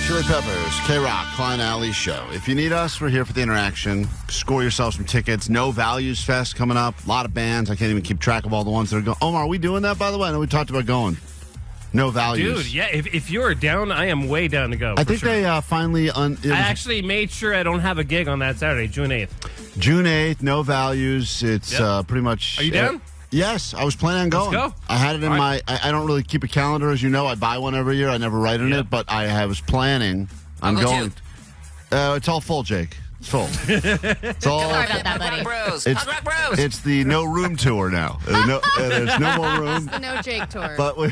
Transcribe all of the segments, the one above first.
Chili Peppers, KROQ, Klein Alley Show. If you need us, we're here for the interaction. Score yourself some tickets. No Values Fest coming up. A lot of bands. I can't even keep track of all the ones that are going. Omar, are we doing that, by the way? I know we talked about going. No Values. Dude, yeah, if you're down, I am way down to go. I think they finally... I actually made sure I don't have a gig on that Saturday, June 8th. June 8th, No Values. It's pretty much... Are you down? Yes, I was planning on going. Let's go. I had it in my... I don't really keep a calendar, as you know. I buy one every year. I never write in it, but I was planning on going. It's all full, Jake. It's full. It's all Sorry about that, buddy. It's the no room tour now. There's no more room. The no Jake tour. But we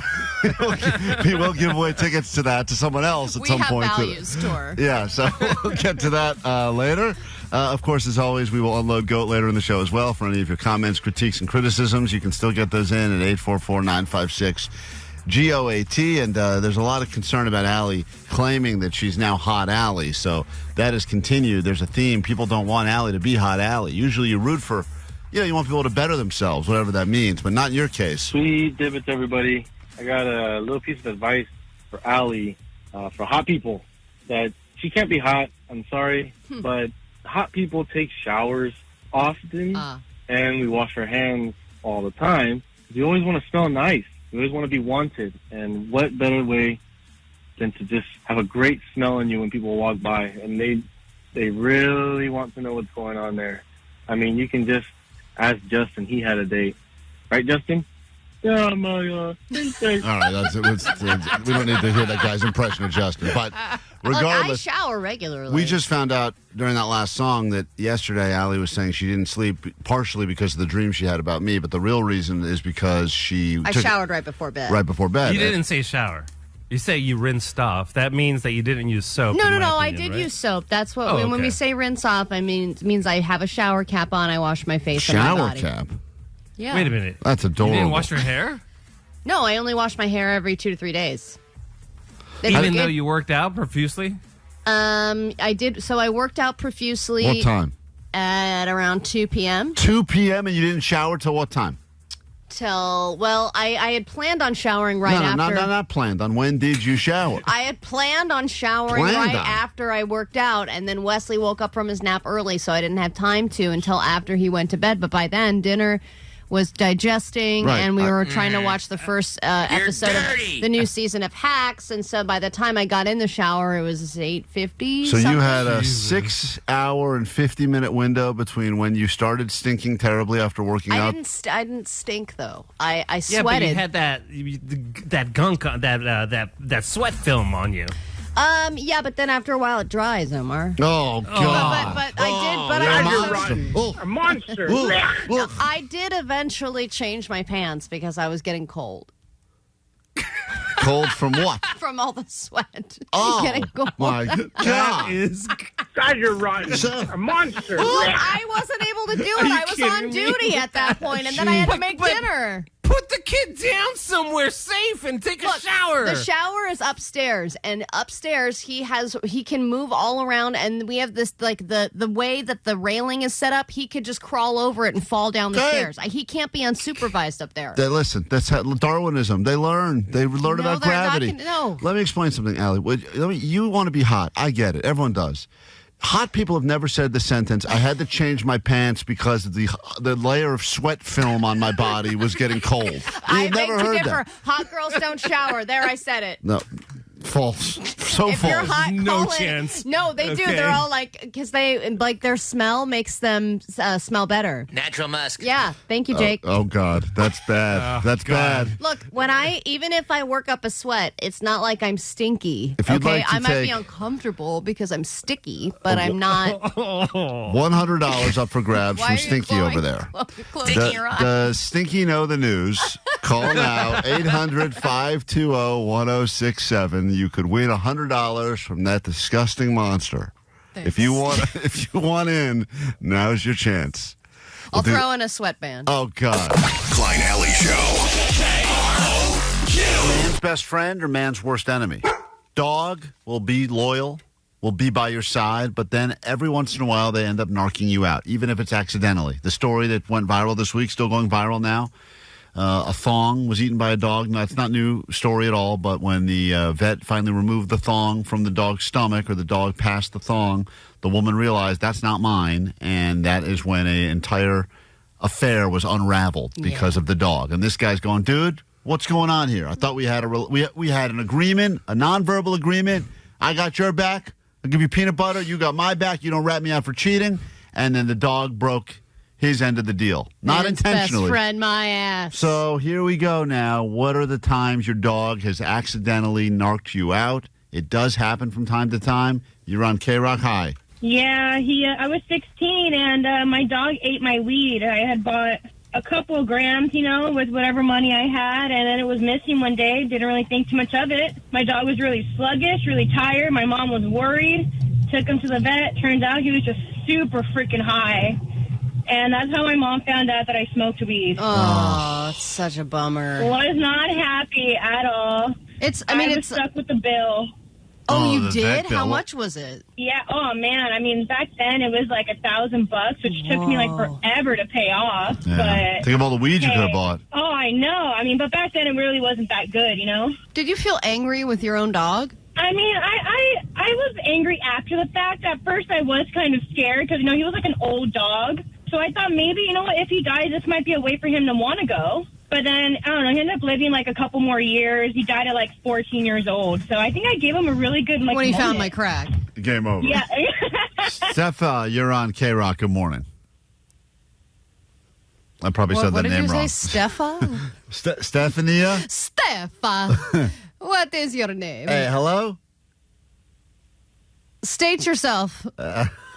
will give away tickets to that to someone else at some point. We have Values tour. Yeah, so we'll get to that later. Of course, as always, we will unload GOAT later in the show as well. For any of your comments, critiques, and criticisms, you can still get those in at 844-956-GOAT. And there's a lot of concern about Allie claiming that she's now Hot Allie. So that has continued. There's a theme. People don't want Allie to be Hot Allie. Usually you root for, you want people to better themselves, whatever that means, but not in your case. Sweet divots, everybody. I got a little piece of advice for Allie, for hot people, that she can't be hot. I'm sorry, but hot people take showers often, and we wash our hands all the time. We always want to smell nice. We always want to be wanted. And what better way than to just have a great smell on you when people walk by, and they really want to know what's going on there. I mean, you can just ask Justin. He had a date. Right, Justin? Yeah, my intake. All right, we don't need to hear that guy's impression of Justin. But regardless, I shower regularly. We just found out during that last song that yesterday Allie was saying she didn't sleep partially because of the dream she had about me, but the real reason is because I showered right before bed. Right before bed. You didn't say shower. You say you rinsed off. That means that you didn't use soap. No. I did use soap. That's what when we say rinse off, I mean it means I have a shower cap on. I wash my face and my body. Shower cap. Yeah. Wait a minute. That's adorable. You didn't wash your hair? No, I only wash my hair every 2 to 3 days. Even though you worked out profusely? I did. So I worked out profusely. What time? At around 2 p.m. 2 p.m. and you didn't shower till what time? I had planned on showering after. No, not planned. On when did you shower? I had planned on showering after I worked out, and then Wesley woke up from his nap early, so I didn't have time to until after he went to bed. But by then, dinner was digesting, and we were trying to watch the first episode of the new season of Hacks, and so by the time I got in the shower, it was 8:50. So you had a 6-hour and 50-minute window between when you started stinking terribly after working out. I didn't stink though. I sweated. Yeah, but you had that gunk, that sweat film on you. Yeah, but then after a while it dries, Omar. Oh, God. But I did. But a monster. I did eventually change my pants because I was getting cold. Cold from what? From all the sweat. Oh, getting cold. My God. God, you're rotten. A monster. I wasn't able to do it. I was on duty at that point, and then I had to make dinner. Put the kid down somewhere safe and take a shower. The shower is upstairs, and upstairs he can move all around, and we have this the way that the railing is set up. He could just crawl over it and fall down the stairs. He can't be unsupervised up there. Listen, that's Darwinism. They learn about gravity. Let me explain something, Allie. You want to be hot. I get it. Everyone does. Hot people have never said the sentence, I had to change my pants because the layer of sweat film on my body was getting cold. I never heard that. Hot girls don't shower. There, I said it. No. False. So if false. You're hot, no chance. No, they do. They're all because their smell makes them smell better. Natural musk. Yeah. Thank you, Jake. Oh God, that's bad. That's bad. Look, even if I work up a sweat, it's not like I'm stinky. If you'd like to I might be uncomfortable because I'm sticky, but I'm not. $100 up for grabs from Stinky over there. The Stinky know the news. Call now 800-520-1067. You could win $100 from that disgusting monster. Thanks. If you want in, now's your chance. I'll throw in a sweatband. Oh God. Klein Alley Show. Man's best friend or man's worst enemy? Dog will be loyal, will be by your side, but then every once in a while they end up narking you out, even if it's accidentally. The story that went viral this week, still going viral now. A thong was eaten by a dog. Now, it's not a new story at all, but when the vet finally removed the thong from the dog's stomach, or the dog passed the thong, the woman realized that's not mine, and that is when an entire affair was unraveled because of the dog. And this guy's going, dude, what's going on here? I thought we had we had an agreement, a nonverbal agreement. I got your back. I'll give you peanut butter. You got my back. You don't rat me out for cheating. And then the dog broke his end of the deal. Not intentionally. Best friend, my ass. So here we go now. What are the times your dog has accidentally narked you out? It does happen from time to time. You're on KROQ. Hi. Yeah, I was 16, and my dog ate my weed. I had bought a couple of grams, with whatever money I had, and then it was missing one day. Didn't really think too much of it. My dog was really sluggish, really tired. My mom was worried. Took him to the vet. Turns out he was just super freaking high. And that's how my mom found out that I smoked weed. Oh, it's such a bummer. Was not happy at all. I was stuck with the bill. Oh, you did? How much was it? Yeah. Oh, man. I mean, back then it was like $1,000, which took me like forever to pay off. Yeah. But think of all the weed you could have bought. Oh, I know. I mean, but back then it really wasn't that good, Did you feel angry with your own dog? I mean, I was angry after the fact. At first, I was kind of scared because, he was like an old dog. So I thought maybe, if he dies, this might be a way for him to want to go. But then, I don't know, he ended up living like a couple more years. He died at like 14 years old. So I think I gave him a really good when he found my crack. Game over. Yeah. Steph, you're on KROQ. Good morning. I probably said that name wrong. What did you say, Steffa? Stephania? Steffa. What is your name? Hey, hello? State yourself.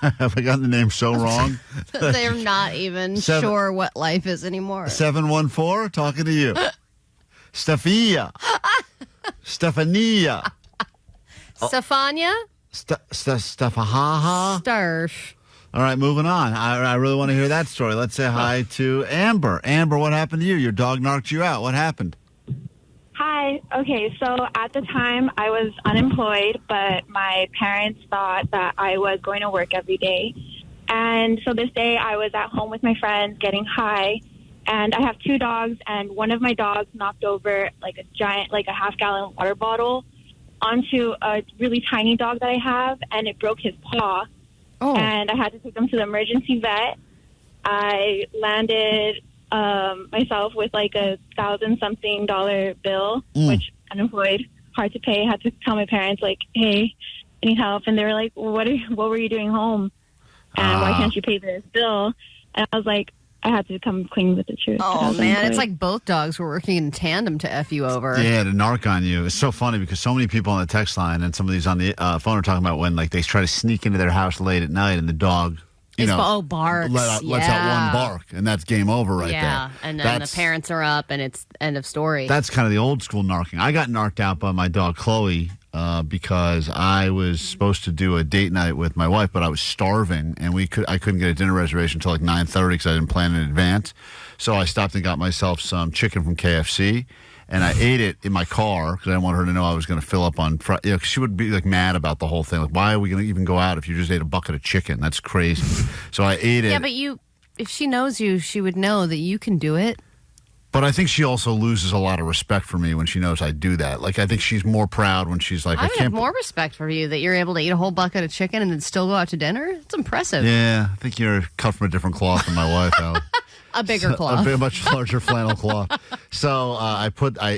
Have I gotten the name so wrong? They're not even sure what life is anymore. 714, talking to you. Stefania. Stefania. Stefania? Stefahaha. Starf. All right, moving on. I really want to hear that story. Let's say hi to Amber. Amber, what happened to you? Your dog narked you out. What happened? Hi. Okay, so at the time I was unemployed, but my parents thought that I was going to work every day. And so this day I was at home with my friends getting high, and I have two dogs, and one of my dogs knocked over like a giant, like a half-gallon water bottle onto a really tiny dog that I have, and it broke his paw. Oh. And I had to take him to the emergency vet. I landed myself with like $1,000-something bill, which unemployed, hard to pay. Had to tell my parents like, "Hey, I need help," and they were like, "What were you doing home? And why can't you pay this bill?" And I was like, I had to come clean with the truth. Oh man, it's like both dogs were working in tandem to F you over. Yeah, to narc on you. It's so funny because so many people on the text line and some of these on the phone are talking about when like they try to sneak into their house late at night and the dog. Barks. Lets out one bark, and that's game over right there. Yeah, and then the parents are up, and it's end of story. That's kind of the old school narking. I got narked out by my dog, Chloe, because I was supposed to do a date night with my wife, but I was starving, and I couldn't get a dinner reservation until like 9:30 because I didn't plan in advance. So I stopped and got myself some chicken from KFC. And I ate it in my car because I didn't want her to know I was going to fill up on Friday. You know, she would be like mad about the whole thing. Like, why are we going to even go out if you just ate a bucket of chicken? That's crazy. So I ate it. Yeah, but if she knows you, she would know that you can do it. But I think she also loses a lot of respect for me when she knows I do that. Like, I think she's more proud when she's like, I have more respect for you that you're able to eat a whole bucket of chicken and then still go out to dinner. It's impressive. Yeah, I think you're cut from a different cloth than my wife, Allie. A bigger cloth. A much larger flannel cloth. So I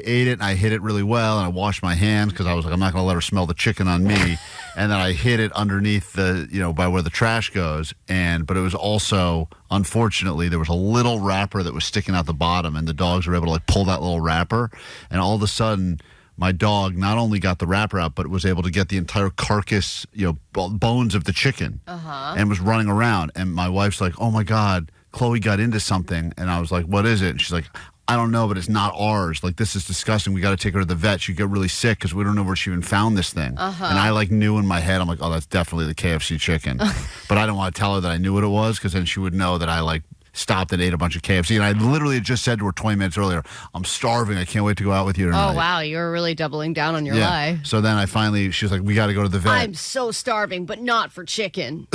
ate it and I hid it really well and I washed my hands because I was like, I'm not going to let her smell the chicken on me. And then I hid it underneath by where the trash goes. But it was also, unfortunately, there was a little wrapper that was sticking out the bottom and the dogs were able to like pull that little wrapper. And all of a sudden, my dog not only got the wrapper out, but was able to get the entire carcass, bones of the chicken and was running around. And my wife's like, oh my God, Chloe got into something. And I was like, what is it? And she's like, I don't know, but it's not ours. Like, this is disgusting. We got to take her to the vet. She'd get really sick because we don't know where she even found this thing. And I knew in my head, I'm like, oh, that's definitely the KFC chicken. But I didn't want to tell her that I knew what it was because then she would know that I stopped and ate a bunch of KFC. And I literally had just said to her 20 minutes earlier, I'm starving. I can't wait to go out with you tonight. Oh, wow. You were really doubling down on your lie. So then she was like, we got to go to the vet. I'm so starving, but not for chicken.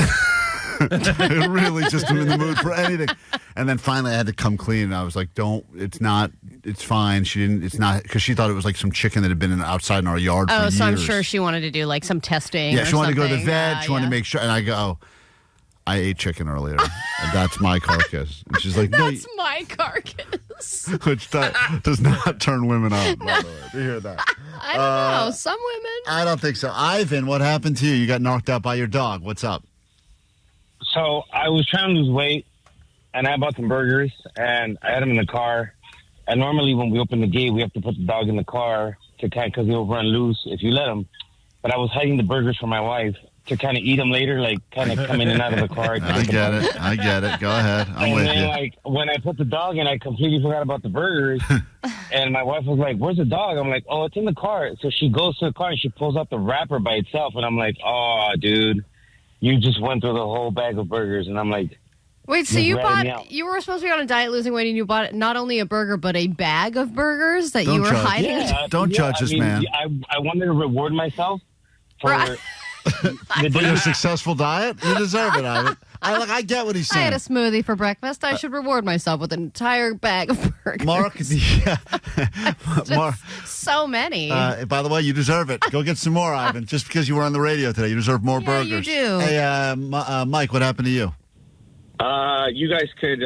Really just in the mood for anything. And then finally I had to come clean, and I was like, it's fine. It's not, because she thought it was like some chicken that had been outside in our yard for years. Oh, so I'm sure she wanted to do like some testing. Yeah, she wanted to go to the vet. Yeah, she wanted to make sure. And I go, I ate chicken earlier, and that's my carcass. And she's like, that's my carcass. Which does not turn women on, by the way. Do you hear that? I don't know. Some women. I don't think so. Ivan, what happened to you? You got knocked out by your dog. What's up? So I was trying to lose weight, and I bought some burgers, and I had them in the car. And normally when we open the gate, we have to put the dog in the car because he'll run loose if you let him. But I was hiding the burgers from my wife to kind of eat them later, like kind of come in and out of the car. I get it. Go ahead. I'm with you. Like when I put the dog in, I completely forgot about the burgers. And my wife was like, "Where's the dog?" I'm like, "Oh, it's in the car." So she goes to the car and she pulls out the wrapper by itself. And I'm like, "Oh, dude, you just went through the whole bag of burgers." And I'm like, wait, so you were supposed to be on a diet losing weight, and you bought not only a burger, but a bag of burgers that you were hiding? Yeah, Don't judge us, man. I wanted to reward myself for... For your successful diet? You deserve it, Ivan. I get what he's saying. I had a smoothie for breakfast. I should reward myself with an entire bag of burgers. Mark, so many. By the way, you deserve it. Go get some more, Ivan. Just because you were on the radio today, you deserve more burgers. You do. Hey, Mike, what happened to you? You guys could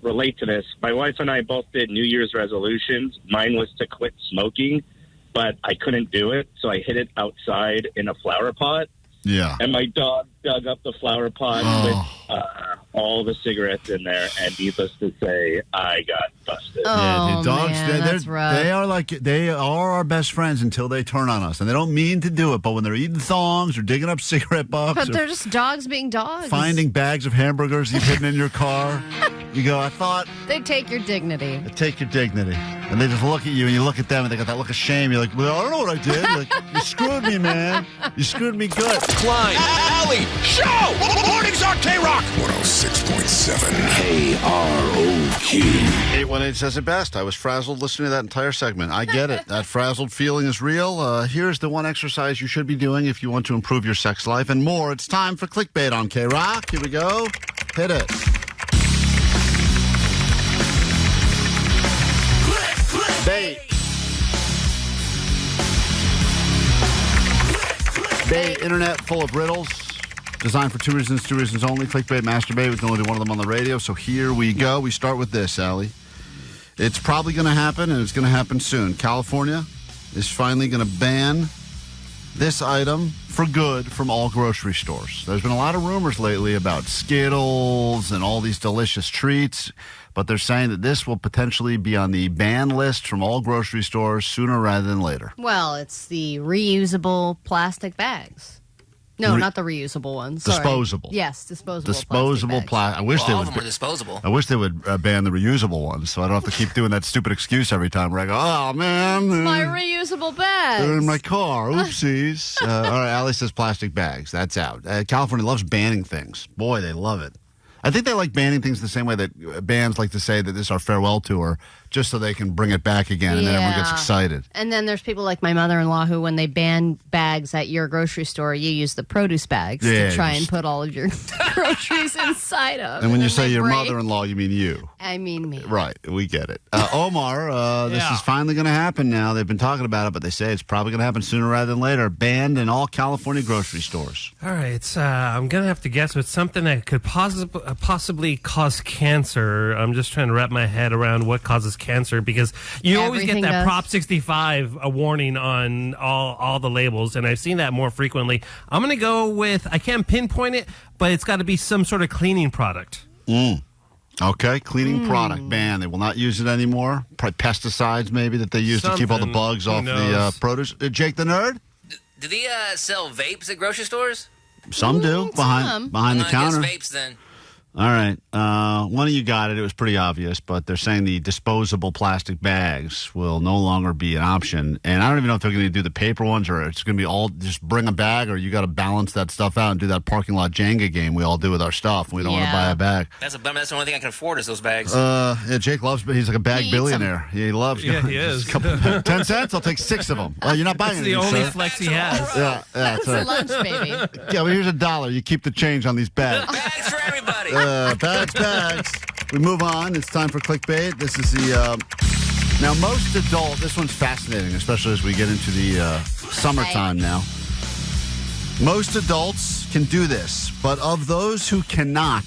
relate to this. My wife and I both did New Year's resolutions. Mine was to quit smoking, but I couldn't do it, so I hid it outside in a flower pot. Yeah. And my dog dug up the flower pot with all the cigarettes in there, and needless to say, I got busted. Oh, the dogs, man, that's rough. They are our best friends until they turn on us, and they don't mean to do it, but when they're eating thongs or digging up cigarette butts, but they're just dogs being dogs. Finding bags of hamburgers you've hidden in your car, you go, I thought they take your dignity. They take your dignity, and they just look at you, and you look at them, and they got that look of shame. You're like, well, I don't know what I did. Like, you screwed me, man. You screwed me good. Klein, Alley, Show! Mornings on KROQ 106.7 KROQ. 818 says it best. I was frazzled listening to that entire segment. I get it. That frazzled feeling is real. Here's the one exercise you should be doing if you want to improve your sex life and more. It's time for clickbait on KROQ. Here we go. Hit it. Bait. Bait. Internet full of riddles. Designed for two reasons only. Clickbait, masturbate. We can only do one of them on the radio. So here we go. We start with this, Allie. It's probably going to happen, and it's going to happen soon. California is finally going to ban this item for good from all grocery stores. There's been a lot of rumors lately about Skittles and all these delicious treats, but they're saying that this will potentially be on the ban list from all grocery stores sooner rather than later. Well, it's the reusable plastic bags. No, not the reusable ones. Sorry. Disposable. Yes, disposable. Disposable plastic. I wish all of them were disposable. I wish they would ban the reusable ones, so I don't have to keep doing that stupid excuse every time where I go, "Oh man, my reusable bags. They're in my car. Oopsies." All right, Allie says plastic bags. That's out. California loves banning things. Boy, they love it. I think they like banning things the same way that bands like to say that this is our farewell tour, just so they can bring it back again, and then everyone gets excited. And then there's people like my mother-in-law who, when they ban bags at your grocery store, you use the produce bags to try and put all of your groceries inside of. And when you say your mother-in-law, you mean you. I mean me. Right, we get it. Omar, this is finally going to happen now. They've been talking about it, but they say it's probably going to happen sooner rather than later. Banned in all California grocery stores. All right, I'm going to have to guess with something that could possibly cause cancer. I'm just trying to wrap my head around what causes cancer, because you always get that Prop 65 warning on all the labels, and I've seen that more frequently. I'm going to go with, I can't pinpoint it, but it's got to be some sort of cleaning product. Okay, cleaning product ban. They will not use it anymore. Probably pesticides, maybe, that they use to keep all the bugs off the produce. Jake the Nerd? Do they sell vapes at grocery stores? Some do, behind the counter. I guess vapes then. All right. One of you got it. It was pretty obvious, but they're saying the disposable plastic bags will no longer be an option. And I don't even know if they're going to do the paper ones or it's going to be all just bring a bag or you got to balance that stuff out and do that parking lot Jenga game we all do with our stuff. We don't want to buy a bag. That's the only thing I can afford is those bags. Yeah, Jake loves, but he's like a bag billionaire. Yeah, he loves. Yeah, he is. 10 cents? I'll take 6 of them. Well, you're not buying anything, That's the only sir. flex he has. Yeah, It's a lunch, baby. Yeah, well, here's $1. You keep the change on these bags. Bags for everybody. Bags. We move on. It's time for clickbait. This is the now most adult. This one's fascinating, especially as we get into the summertime now. Most adults can do this, but of those who cannot,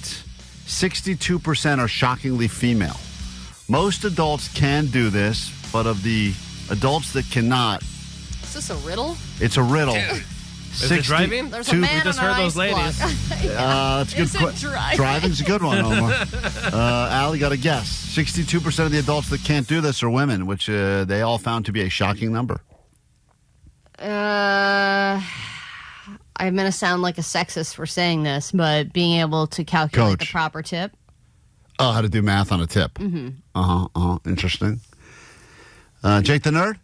62% are shockingly female. Most adults can do this, but of the adults that cannot, Is this a riddle? it's a riddle. Dude. Is it driving? There's a man We just on heard an those ice ladies. block. That's a good Is it driving? Driving's a good one, Omar. Allie, got a guess. 62% of the adults that can't do this are women, which they all found to be a shocking number. I'm going to sound like a sexist for saying this, but being able to calculate the proper tip. Oh, how to do math on a tip. Mm-hmm. Interesting. Jake the Nerd?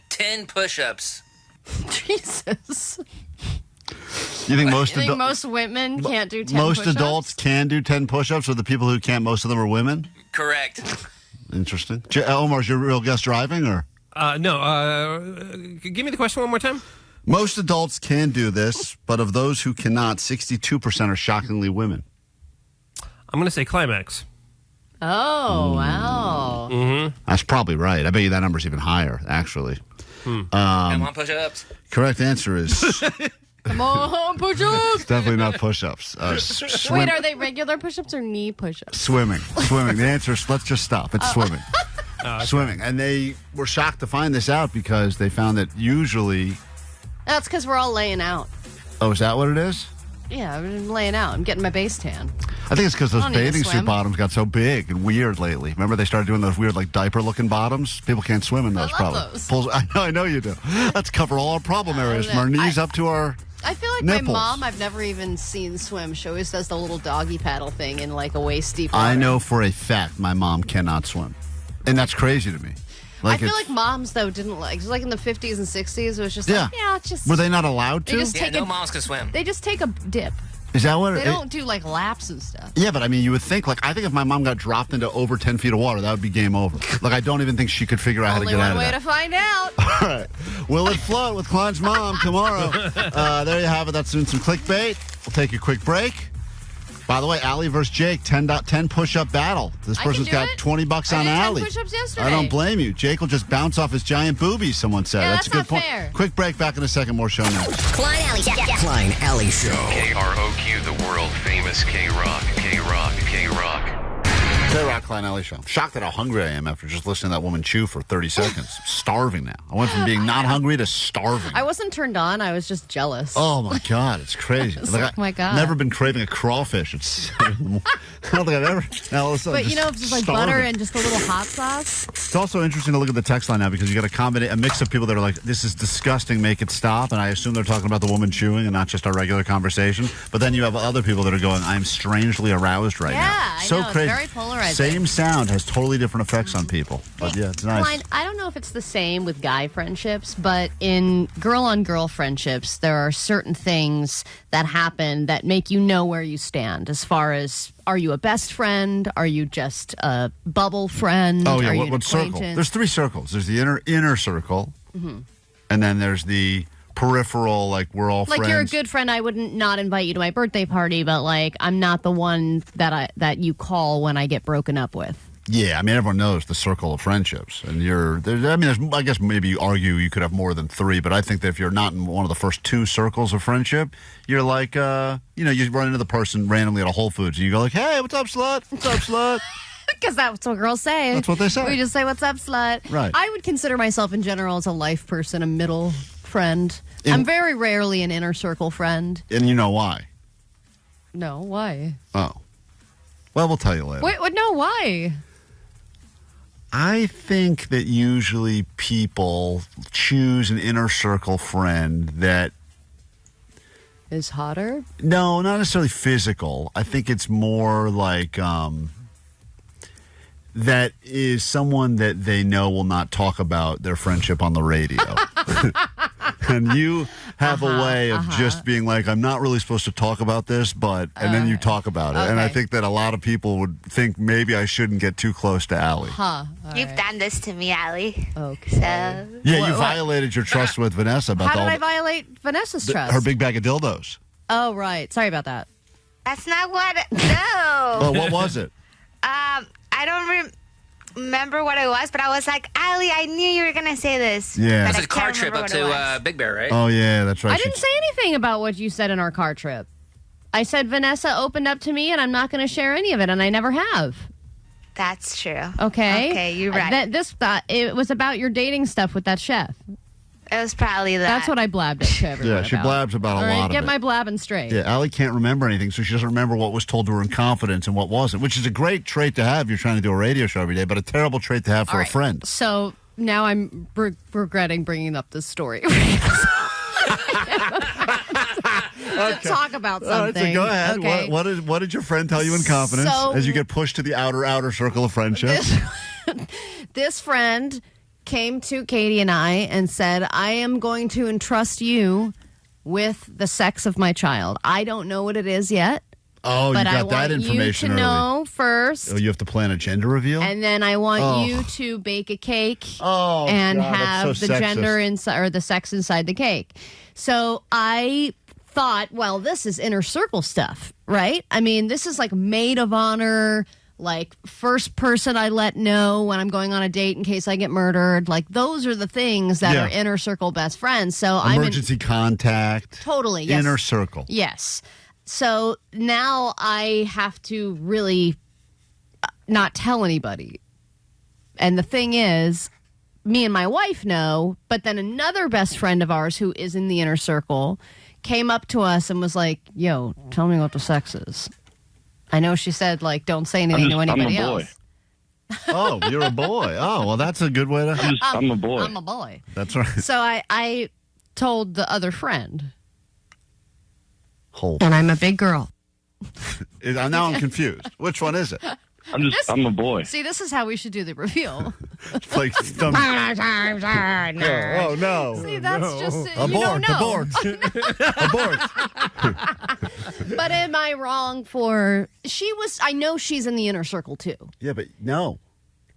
10 push-ups. Jesus. You think most most women can't do 10 most push-ups? adults can do 10 push-ups, or the people who can't, most of them are women? Correct. Interesting. Omar, is your real guess driving, or? No. Give me the question one more time. Most adults can do this, but of those who cannot, 62% are shockingly women. I'm going to say climax. Oh, wow. Mm-hmm. That's probably right. I bet you that number's even higher, actually. Come on, push-ups. Correct answer is Come on, push-ups. definitely not push-ups. Wait, are they regular push-ups or knee push-ups? Swimming. The answer is let's just stop. It's swimming. Okay. Swimming. And they were shocked to find this out because they found that usually... That's because we're all laying out. Oh, is that what it is? Yeah, I'm laying out. I'm getting my base tan. I think it's because those I don't need to bathing suit swim. bottoms got so big and weird lately. Remember they started doing those weird like diaper-looking bottoms? People can't swim in those. I love those. I know you do. Let's cover all our problem areas from our knees up to our I feel like nipples. my mom, I've never even seen swim. She always does the little doggy paddle thing in like a waist-deep water. I know for a fact my mom cannot swim. And that's crazy to me. I feel like moms, though, didn't like... It was like in the 50s and 60s, it was just like, just... Were they not allowed to? They just no moms can swim. They just take a dip. Is that what They don't do, like, laps and stuff. Yeah, but I mean, you would think, like, I think if my mom got dropped into over 10 feet of water, that would be game over. Like, I don't even think she could figure out how to get out of that. Only one way to find out. All right. Will it float with Klein's mom tomorrow? There you have it. That's doing some clickbait. We'll take a quick break. By the way, Allie versus Jake, 10 push-up battle. This person's got $20 on Allie. I did 10 push-ups yesterday. I don't blame you. Jake will just bounce off his giant boobies, someone said. Yeah, that's a good not point. fair. Quick break, back in a second. More show next. Klein Alley. Klein Alley Show. KROQ, the world famous KROQ. KROQ. KROQ Klein Alley Show. I'm shocked at how hungry I am after just listening to that woman chew for 30 seconds. Starving now. I went from being not hungry to starving. I wasn't turned on. I was just jealous. Oh, my God. It's crazy. Oh, my God. I've never been craving a crawfish. I don't think I've ever. Now, all of a sudden, But, you know, just like starving. butter and just a little hot sauce. It's also interesting to look at the text line now because you got a mix of people that are like, this is disgusting, make it stop. And I assume they're talking about the woman chewing and not just our regular conversation. But then you have other people that are going, I'm strangely aroused right now. Yeah, So I know. crazy. It's very polarizing. Same sound has totally different effects on people. But yeah, it's nice. Klein, I don't know if it's the same with guy friendships, but in girl-on-girl friendships, there are certain things that happen that make you know where you stand as far as, are you a best friend? Are you just a bubble friend? Oh, yeah. Are you What circle? There's 3 circles. There's the inner circle, and then there's the peripheral, like we're all friends. Like you're a good friend. I wouldn't not invite you to my birthday party, but like I'm not the one that you call when I get broken up with. Yeah, I mean, everyone knows the circle of friendships. And I guess maybe you argue you could have more than 3, but I think that if you're not in one of the first 2 circles of friendship, you're like, you run into the person randomly at a Whole Foods, and you go like, hey, what's up, slut? What's up, slut? Because that's what girls say. That's what they say. We just say, what's up, slut? Right. I would consider myself in general as a life person, a middle friend. I'm very rarely an inner circle friend. And you know why? No, why? Oh. Well, we'll tell you later. Wait, no, why? I think that usually people choose an inner circle friend that is hotter? No, not necessarily physical. I think it's more like that is someone that they know will not talk about their friendship on the radio. And you have a way of just being like, I'm not really supposed to talk about this, but, and then you talk about it. Okay. And I think that a lot of people would think maybe I shouldn't get too close to Allie. You've done this to me, Allie. Okay. So. Yeah, you violated your trust with Vanessa. About How did I violate Vanessa's trust? Her big bag of dildos. Oh, right. Sorry about that. That's not what. No. Well, what was it? I don't remember what it was, but I was like, Allie, I knew you were going to say this. Yeah. It's a car trip up to Big Bear, right? Oh, yeah, that's right. I didn't say anything about what you said in our car trip. I said Vanessa opened up to me, and I'm not going to share any of it, and I never have. That's true. Okay? Okay, you're right. It was about your dating stuff with that chef. It was probably that. That's what I blabbed it to everyone Yeah, she blabs about a lot of it. Get my blabbing straight. Yeah, Allie can't remember anything, so she doesn't remember what was told to her in confidence and what wasn't, which is a great trait to have. You're trying to do a radio show every day, but a terrible trait to have for a friend. So now I'm regretting bringing up this story. To talk about something. So go ahead. Okay. What did your friend tell you in confidence as you get pushed to the outer circle of friendship? This friend came to Katie and I and said, I am going to entrust you with the sex of my child. I don't know what it is yet. Oh, but you got that information you to early. Know first. Oh, you have to plan a gender reveal? And then I want you to bake a cake and have the gender inside or the sex inside the cake. So I thought, well, this is inner circle stuff, right? I mean, this is like maid of honor, like first person I let know when I'm going on a date in case I get murdered. Like those are the things that are inner circle best friends. So emergency contact. Totally, yes. Inner circle. Yes. So now I have to really not tell anybody. And the thing is, me and my wife know, but then another best friend of ours who is in the inner circle came up to us and was like, yo, tell me what the sex is. I know she said, like, don't say anything to anybody else. Oh, you're a boy. Oh, well, that's a good way to... I'm a boy. I'm a boy. That's right. So I told the other friend. Hold. And I'm a big girl. Now I'm confused. Which one is it? I'm a boy. See, this is how we should do the reveal. Like, oh, no. See, that's just... Abort. Abort. But am I wrong for... I know she's in the inner circle, too. Yeah, but no.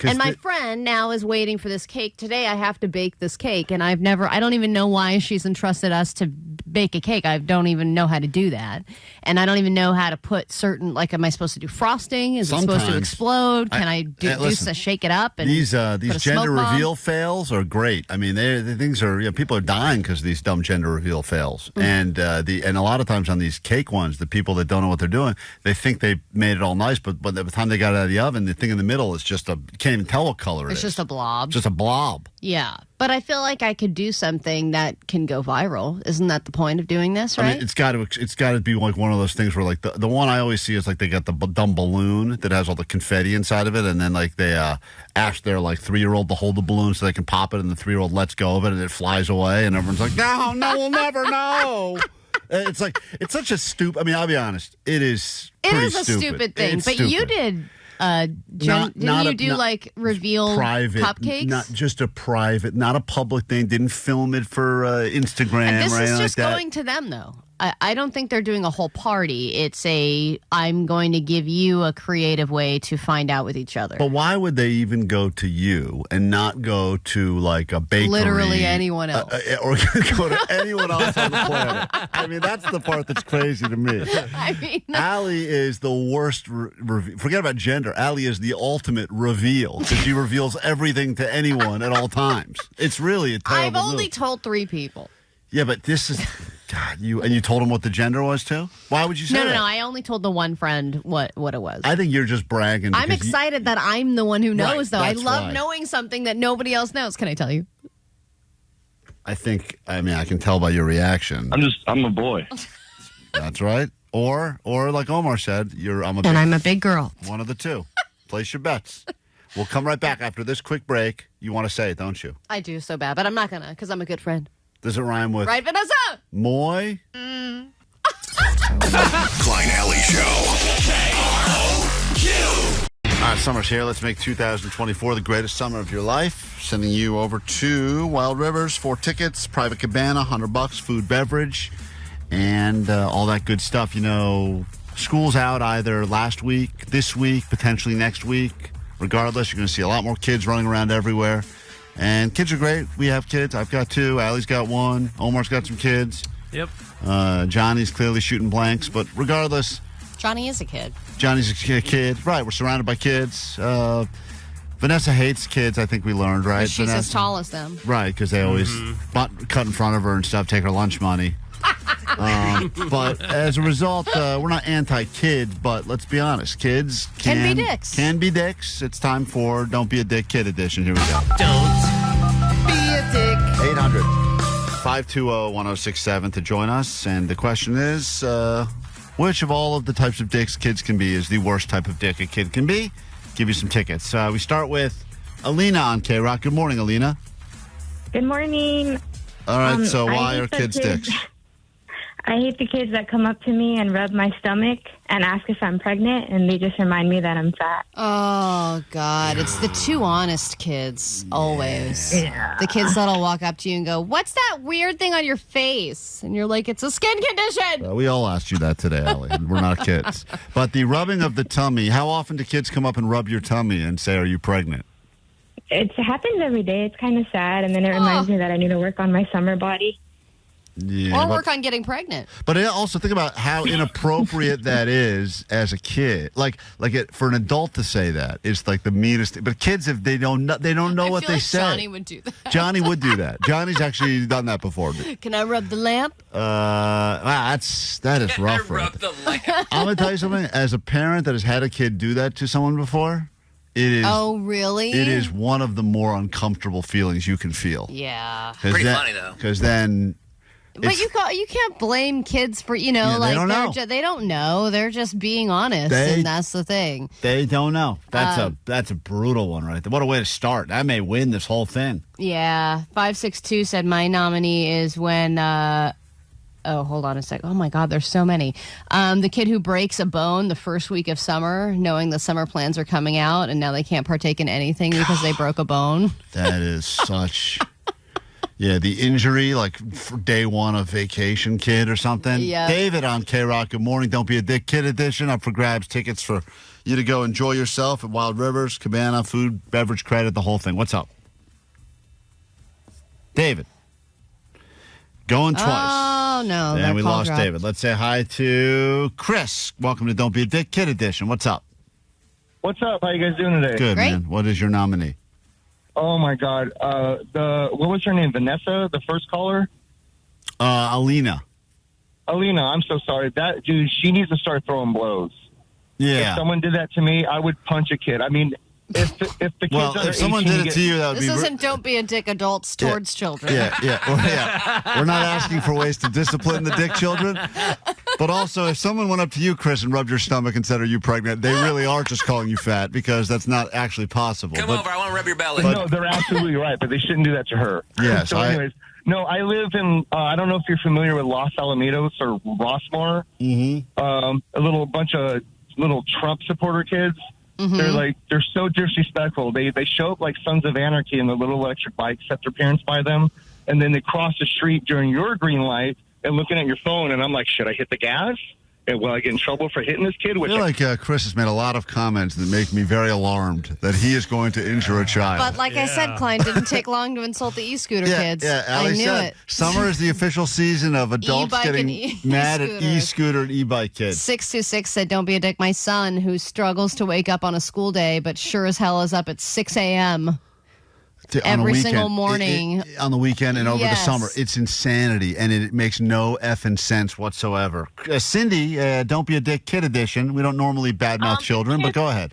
And my friend now is waiting for this cake. Today I have to bake this cake, and I don't even know why she's entrusted us to bake a cake. I don't even know how to do that. And I don't even know how to put certain, like, am I supposed to do frosting? Is it supposed to explode? Can I shake it up? And these gender reveal fails are great. I mean, the things are, people are dying because of these dumb gender reveal fails. Mm. And a lot of times on these cake ones, the people that don't know what they're doing, they think they made it all nice, but by the time they got it out of the oven, the thing in the middle is just can't even tell what color it is. It's just a blob. Just a blob. Yeah. But I feel like I could do something that can go viral. Isn't that the point of doing this, right? I mean, it's got to be like one of those things where, like, the one I always see is like they got the dumb balloon that has all the confetti inside of it, and then like they ask their like 3-year-old to hold the balloon so they can pop it, and the 3-year-old lets go of it and it flies away, and everyone's like, no, we'll never know. It's like, it's such a stupid. I mean, I'll be honest, it is. It is a stupid thing, but stupid. You did. Didn't you do like reveal private cupcakes? Not just a private, not a public thing. Didn't film it for Instagram. And this or anything is just like that. going to them, though. I don't think they're doing a whole party. It's I'm going to give you a creative way to find out with each other. But why would they even go to you and not go to like a bakery? Literally anyone else. Or go to anyone else on the planet. I mean, that's the part that's crazy to me. I mean, Allie is the worst. Forget about gender. Allie is the ultimate reveal because she reveals everything to anyone at all times. It's really a terrible I've only move. told 3 people. Yeah, but this is... God, you told him what the gender was too? Why would you say that? No. I only told the one friend what it was. I think you're just bragging. I'm excited that I'm the one who knows, though. I love why. knowing something that nobody else knows. Can I tell you? I can tell by your reaction. I'm a boy. That's right. Or like Omar said, I'm a big girl. One of the two. Place your bets. We'll come right back after this quick break. You want to say it, don't you? I do so bad, but I'm not gonna because I'm a good friend. Does it rhyme with... Right, Vanessa? Moy? Klein Alley Show. KROQ. All right, summer's here. Let's make 2024 the greatest summer of your life. Sending you over to Wild Rivers for tickets, private cabana, $100, food, beverage, and all that good stuff. You know, school's out either last week, this week, potentially next week. Regardless, you're going to see a lot more kids running around everywhere. And kids are great. We have kids. I've got 2. Allie's got 1. Omar's got some kids. Yep. Johnny's clearly shooting blanks. But regardless... Johnny is a kid. Johnny's a kid. Right, we're surrounded by kids. Vanessa hates kids, I think we learned, right? She's Vanessa, as tall as them. Right, because they always cut in front of her and stuff, take her lunch money. But as a result, we're not anti-kids, but let's be honest. Kids can be dicks. Can be dicks. It's time for Don't Be a Dick Kid edition. Here we go. Don't be a dick. 800-520-1067 to join us. And the question is, which of all of the types of dicks kids can be is the worst type of dick a kid can be? Give you some tickets. We start with Alina on KROQ. Good morning, Alina. Good morning. All right, so why are kids dicks? I hate the kids that come up to me and rub my stomach and ask if I'm pregnant, and they just remind me that I'm fat. Oh, God. It's the too honest kids, always. Yeah. The kids that'll walk up to you and go, what's that weird thing on your face? And you're like, it's a skin condition. We all asked you that today, Allie. We're not kids. But the rubbing of the tummy, how often do kids come up and rub your tummy and say, are you pregnant? It happens every day. It's kind of sad, and then it reminds me that I need to work on my summer body. Yeah, or work on getting pregnant. But also think about how inappropriate that is as a kid. For an adult to say that is like the meanest thing. But kids, if they don't know what they say. Johnny would do that. Johnny would do that. Johnny's actually done that before. Can I rub the lamp? That is rough. Rub the lamp. I'm gonna tell you something. As a parent that has had a kid do that to someone before, it is. Oh, really? It is one of the more uncomfortable feelings you can feel. Yeah. Pretty funny though. Because then. But you can't blame kids for, they don't know. They don't know. They're just being honest, and that's the thing. They don't know. That's a brutal one right there. What a way to start. That may win this whole thing. Yeah. 562 said my nominee is when... hold on a sec. Oh, my God, there's so many. The kid who breaks a bone the first week of summer, knowing the summer plans are coming out, and now they can't partake in anything because they broke a bone. That is such... Yeah, the injury, like for day one of vacation kid or something. Yeah. David on KROQ, good morning. Don't be a dick kid edition. Up for grabs. Tickets for you to go enjoy yourself at Wild Rivers, Cabana, food, beverage credit, the whole thing. What's up? David. Going twice. Oh, no. And we lost David. Let's say hi to Chris. Welcome to Don't Be a Dick Kid edition. What's up? What's up? How you guys doing today? Good, Great. man. What is your nominee? Oh, my God. What was her name? Vanessa, the first caller? Alina. Alina, I'm so sorry. That dude, she needs to start throwing blows. Yeah. If someone did that to me, I would punch a kid. I mean, if the kids if someone did it to you, that would this be... This isn't don't be a dick adults towards children. Yeah. We're not asking for ways to discipline the dick children. But also, if someone went up to you, Chris, and rubbed your stomach and said, are you pregnant? They really are just calling you fat because that's not actually possible. Come over. I want to rub your belly. No, they're absolutely right, but they shouldn't do that to her. Yes. So anyways, I live in, I don't know if you're familiar with Los Alamitos or Rossmore. Mm-hmm. A little bunch of little Trump supporter kids. Mm-hmm. They're so disrespectful. They show up like Sons of Anarchy in their little electric bikes that their parents buy them, and then they cross the street during your green light and looking at your phone, and I'm like, should I hit the gas? And will I get in trouble for hitting this kid? I feel like Chris has made a lot of comments that make me very alarmed that he is going to injure a child. But like I said, Klein, didn't take long to insult the e-scooter kids. Yeah, I knew it. Summer is the official season of adults getting mad at e-scooter and e-bike kids. 626 said, don't be a dick. My son, who struggles to wake up on a school day, but sure as hell is up at 6 a.m., every single morning. On the weekend and over the summer. It's insanity, and it makes no effing sense whatsoever. Cindy, Don't Be a Dick Kid edition. We don't normally badmouth children, but go ahead.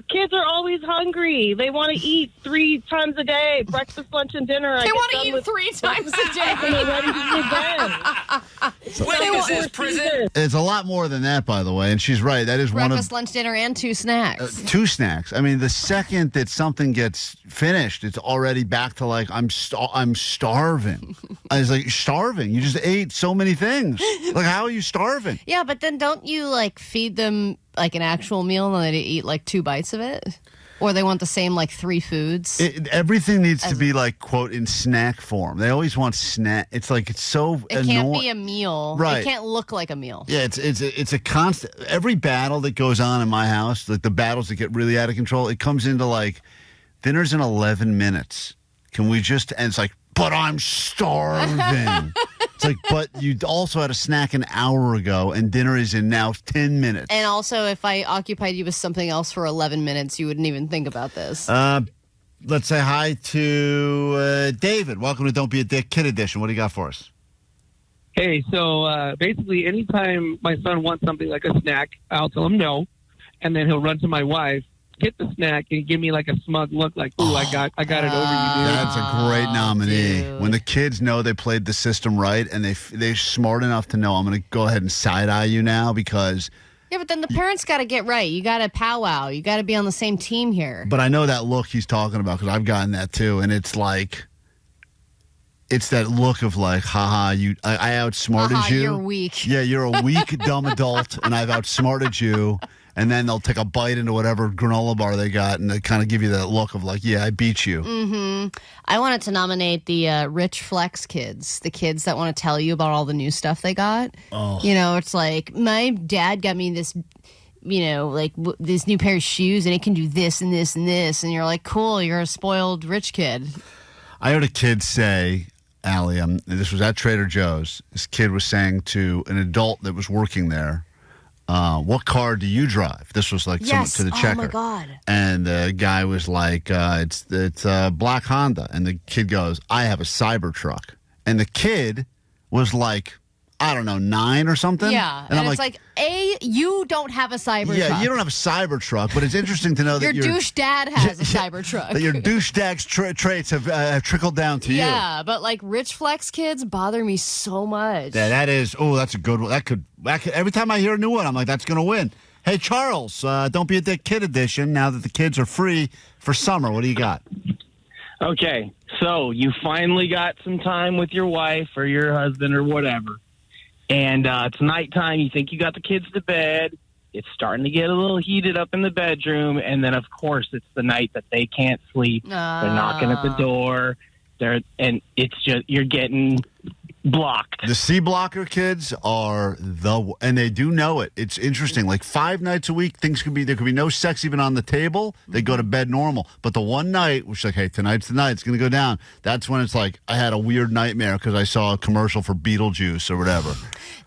Kids are always hungry. They want to eat 3 times a day, breakfast, lunch, and dinner. They want to eat 3 times a day. And they're ready to do bed. Winning is This is prison. It's a lot more than that, by the way, and she's right. That is breakfast, lunch, dinner, and 2 snacks. 2 snacks. I mean, the second that something gets finished, it's already back to like I'm starving. I was like starving. You just ate so many things. Like, how are you starving? Yeah, but then don't you like feed them like an actual meal and they eat like 2 bites of it? Or they want the same, like, 3 foods? Everything needs to be, like, quote, in snack form. They always want snack. It's like, it's so It can't be a meal. Right. It can't look like a meal. Yeah, it's a constant. Every battle that goes on in my house, like the battles that get really out of control, it comes into, like, dinner's in 11 minutes. Can we just, and it's like, but I'm starving. It's like, but you also had a snack an hour ago, and dinner is in now 10 minutes. And also, if I occupied you with something else for 11 minutes, you wouldn't even think about this. Let's say hi to David. Welcome to Don't Be a Dick Kid Edition. What do you got for us? Hey, so basically, anytime my son wants something like a snack, I'll tell him no, and then he'll run to my wife, get the snack, and give me like a smug look, like, "Ooh, I got it over you, dude." That's a great nominee. Dude. When the kids know they played the system right, and they're smart enough to know, I'm going to go ahead and side eye you now because. Yeah, but then the parents got to get right. You got to powwow. You got to be on the same team here. But I know that look he's talking about because I've gotten that too, and it's like. It's that look of like, haha, I outsmarted you. You're weak. Yeah, you're a weak, dumb adult, and I've outsmarted you. And then they'll take a bite into whatever granola bar they got, and they kind of give you that look of like, yeah, I beat you. Mm-hmm. I wanted to nominate the rich flex kids, the kids that want to tell you about all the new stuff they got. Oh. You know, it's like, my dad got me this, you know, like this new pair of shoes, and it can do this and this and this. And you're like, cool, you're a spoiled rich kid. I heard a kid say, Allie, this was at Trader Joe's. This kid was saying to an adult that was working there, what car do you drive? This was like someone to the checker. Oh, my God. And the guy was like, it's a black Honda. And the kid goes, I have a Cybertruck. And the kid was like, I don't know, 9 or something. Yeah. And it's like, you don't have a Cybertruck. Yeah, you don't have a Cybertruck, but it's interesting to know that your douche dad has a Cybertruck. That your douche dad's traits have trickled down to you. Yeah, but like rich flex kids bother me so much. Yeah, that's a good one. That could, every time I hear a new one, I'm like, that's going to win. Hey, Charles, Don't Be a Dick Kid Edition, now that the kids are free for summer. What do you got? Okay, so you finally got some time with your wife or your husband or whatever. And it's nighttime. You think you got the kids to bed. It's starting to get a little heated up in the bedroom. And then, of course, it's the night that they can't sleep. They're knocking at the door. And it's just, you're getting blocked. The C blocker kids are and they do know it. It's interesting. Like 5 nights a week, there could be no sex even on the table. They go to bed normal. But the one night, which is like, hey, tonight's the night, it's going to go down. That's when it's like, I had a weird nightmare because I saw a commercial for Beetlejuice or whatever.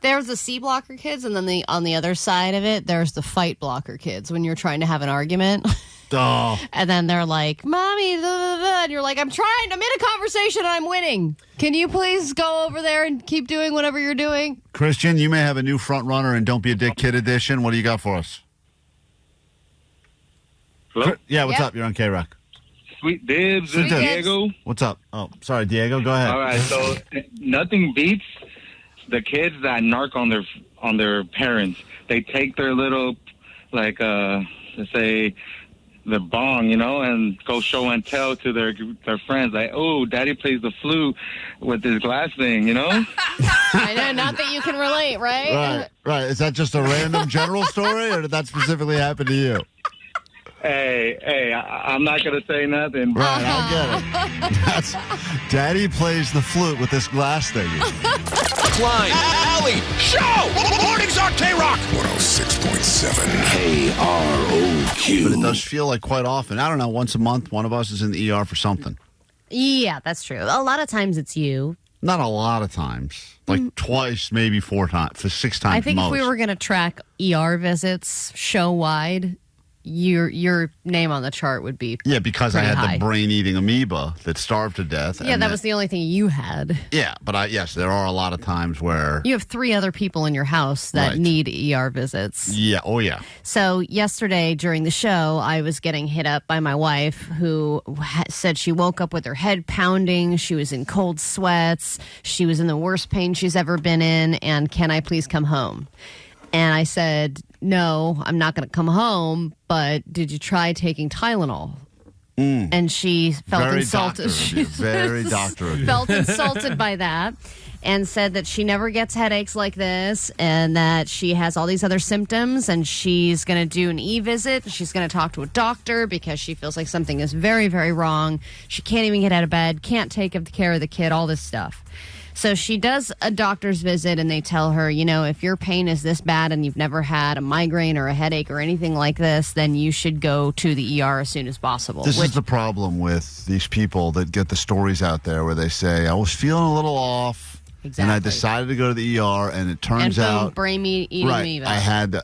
There's the C blocker kids, and then on the other side of it, there's the fight blocker kids when you're trying to have an argument. Oh. And then they're like, Mommy, blah, blah, blah. And you're like, I'm in a conversation and I'm winning. Can you please go over there and keep doing whatever you're doing? Christian, you may have a new front runner in Don't Be a Dick Kid Edition. What do you got for us? Hello? Yeah, what's up? You're on KROQ. Sweet Dibs, this is Diego. What's up? Oh, sorry, Diego. Go ahead. All right, so nothing beats the kids that narc on their parents. They take their little, like, let's say, the bong, and go show and tell to their friends, like, oh, daddy plays the flute with this glass thing, I know, not that you can relate, right? Right. Is that just a random general story, or did that specifically happen to you? Hey, I'm not going to say nothing. Right, I get it. That's daddy plays the flute with this glass thing. Klein, Alley, Show! Mornings on KROQ 106.7 KROQ. But it does feel like quite often. I don't know, once a month, one of us is in the ER for something. Yeah, that's true. A lot of times it's you. Not a lot of times. Like twice, maybe 4 times, for 6 times I think most. if we were going to track ER visits show-wide, your name on the chart would be because I had high. the brain-eating amoeba that starved to death. Yeah, that was the only thing you had. Yeah, but yes, there are a lot of times where... You have 3 other people in your house that need ER visits. Yeah, oh yeah. So yesterday during the show, I was getting hit up by my wife who said she woke up with her head pounding, she was in cold sweats, she was in the worst pain she's ever been in, and can I please come home? And I said, no, I'm not going to come home, but did you try taking Tylenol? And she felt insulted. Very doctor of you. Felt insulted by that and said that she never gets headaches like this and that she has all these other symptoms and she's going to do an e-visit. She's going to talk to a doctor because she feels like something is very, very wrong. She can't even get out of bed, can't take care of the kid, all this stuff. So she does a doctor's visit and they tell her, if your pain is this bad and you've never had a migraine or a headache or anything like this, then you should go to the ER as soon as possible. This is the problem with these people that get the stories out there where they say, I was feeling a little off. Exactly. And I decided to go to the ER, and it turns out brain-eating amoeba.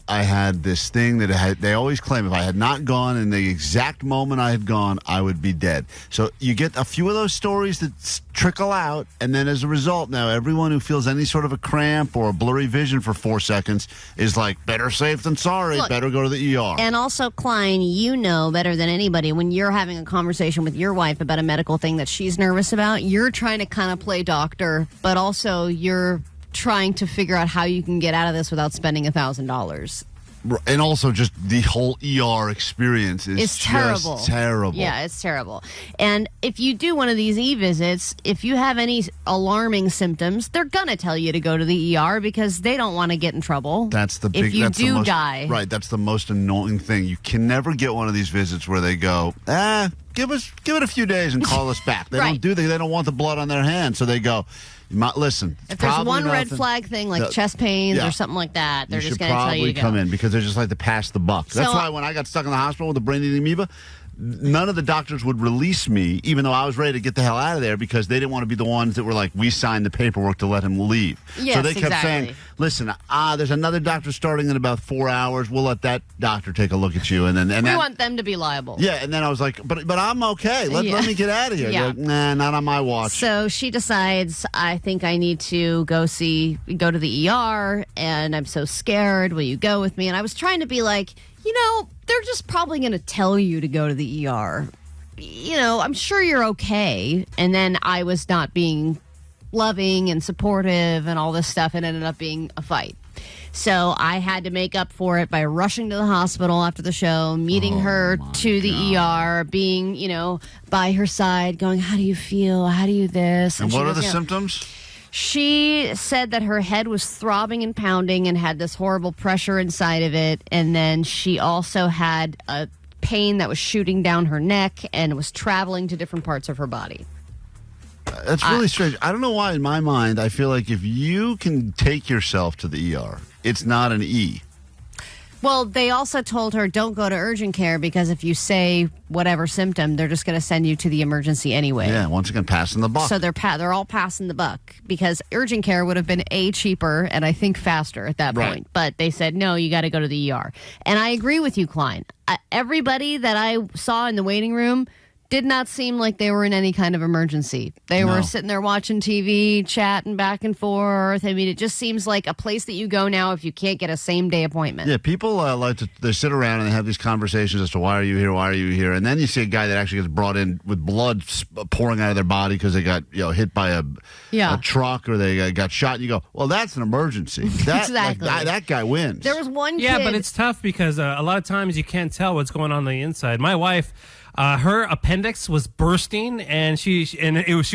I had this thing that they always claim if I had not gone in the exact moment I had gone, I would be dead. So you get a few of those stories that trickle out, and then as a result, now everyone who feels any sort of a cramp or a blurry vision for 4 seconds is like, better safe than sorry. Look, better go to the ER. And also, Klein, you know better than anybody when you're having a conversation with your wife about a medical thing that she's nervous about, you're trying to kind of play doctor, but also you're trying to figure out how you can get out of this without spending $1,000. And also just the whole ER experience is terrible. Terrible. Yeah, it's terrible. And if you do one of these e-visits, if you have any alarming symptoms, they're going to tell you to go to the ER because they don't want to get in trouble. That's the big... If you do die. Right, that's the most annoying thing. You can never get one of these visits where they go, give it a few days and call us back. They don't do that. They don't want the blood on their hands, so they go... Listen, if there's one red flag thing like chest pains or something like that, they're just going to tell you to go. Come in because they're just like to pass the buck. That's why when I got stuck in the hospital with a brain-eating amoeba, none of the doctors would release me, even though I was ready to get the hell out of there because they didn't want to be the ones that were like, we signed the paperwork to let him leave. Yes, so they kept saying, listen, there's another doctor starting in about 4 hours. We'll let that doctor take a look at you. And we want them to be liable. Yeah, and then I was like, but I'm okay. Let me get out of here. Yeah. Like, nah, not on my watch. So she decides, I think I need to go to the ER, and I'm so scared. Will you go with me? And I was trying to be like, they're just probably going to tell you to go to the ER. I'm sure you're okay. And then I was not being loving and supportive and all this stuff. It ended up being a fight. So I had to make up for it by rushing to the hospital after the show, meeting her to the ER, being, by her side, going, how do you feel? How do you this? And what are the symptoms? She said that her head was throbbing and pounding and had this horrible pressure inside of it. And then she also had a pain that was shooting down her neck and was traveling to different parts of her body. That's really strange. I don't know why in my mind I feel like if you can take yourself to the ER, it's not an E. Well, they also told her don't go to urgent care because if you say whatever symptom, they're just going to send you to the emergency anyway. Yeah, once again, passing the buck. So they're all passing the buck because urgent care would have been cheaper and I think faster at that point. But they said, no, you got to go to the ER. And I agree with you, Klein. Everybody that I saw in the waiting room did not seem like they were in any kind of emergency. They were sitting there watching TV, chatting back and forth. I mean, it just seems like a place that you go now if you can't get a same-day appointment. Yeah, people they sit around and they have these conversations as to why are you here, and then you see a guy that actually gets brought in with blood pouring out of their body because they got hit by a truck or they got shot, and you go, well, that's an emergency. Exactly. That guy wins. There was one kid. Yeah, but it's tough because a lot of times you can't tell what's going on the inside. My wife... her appendix was bursting, and she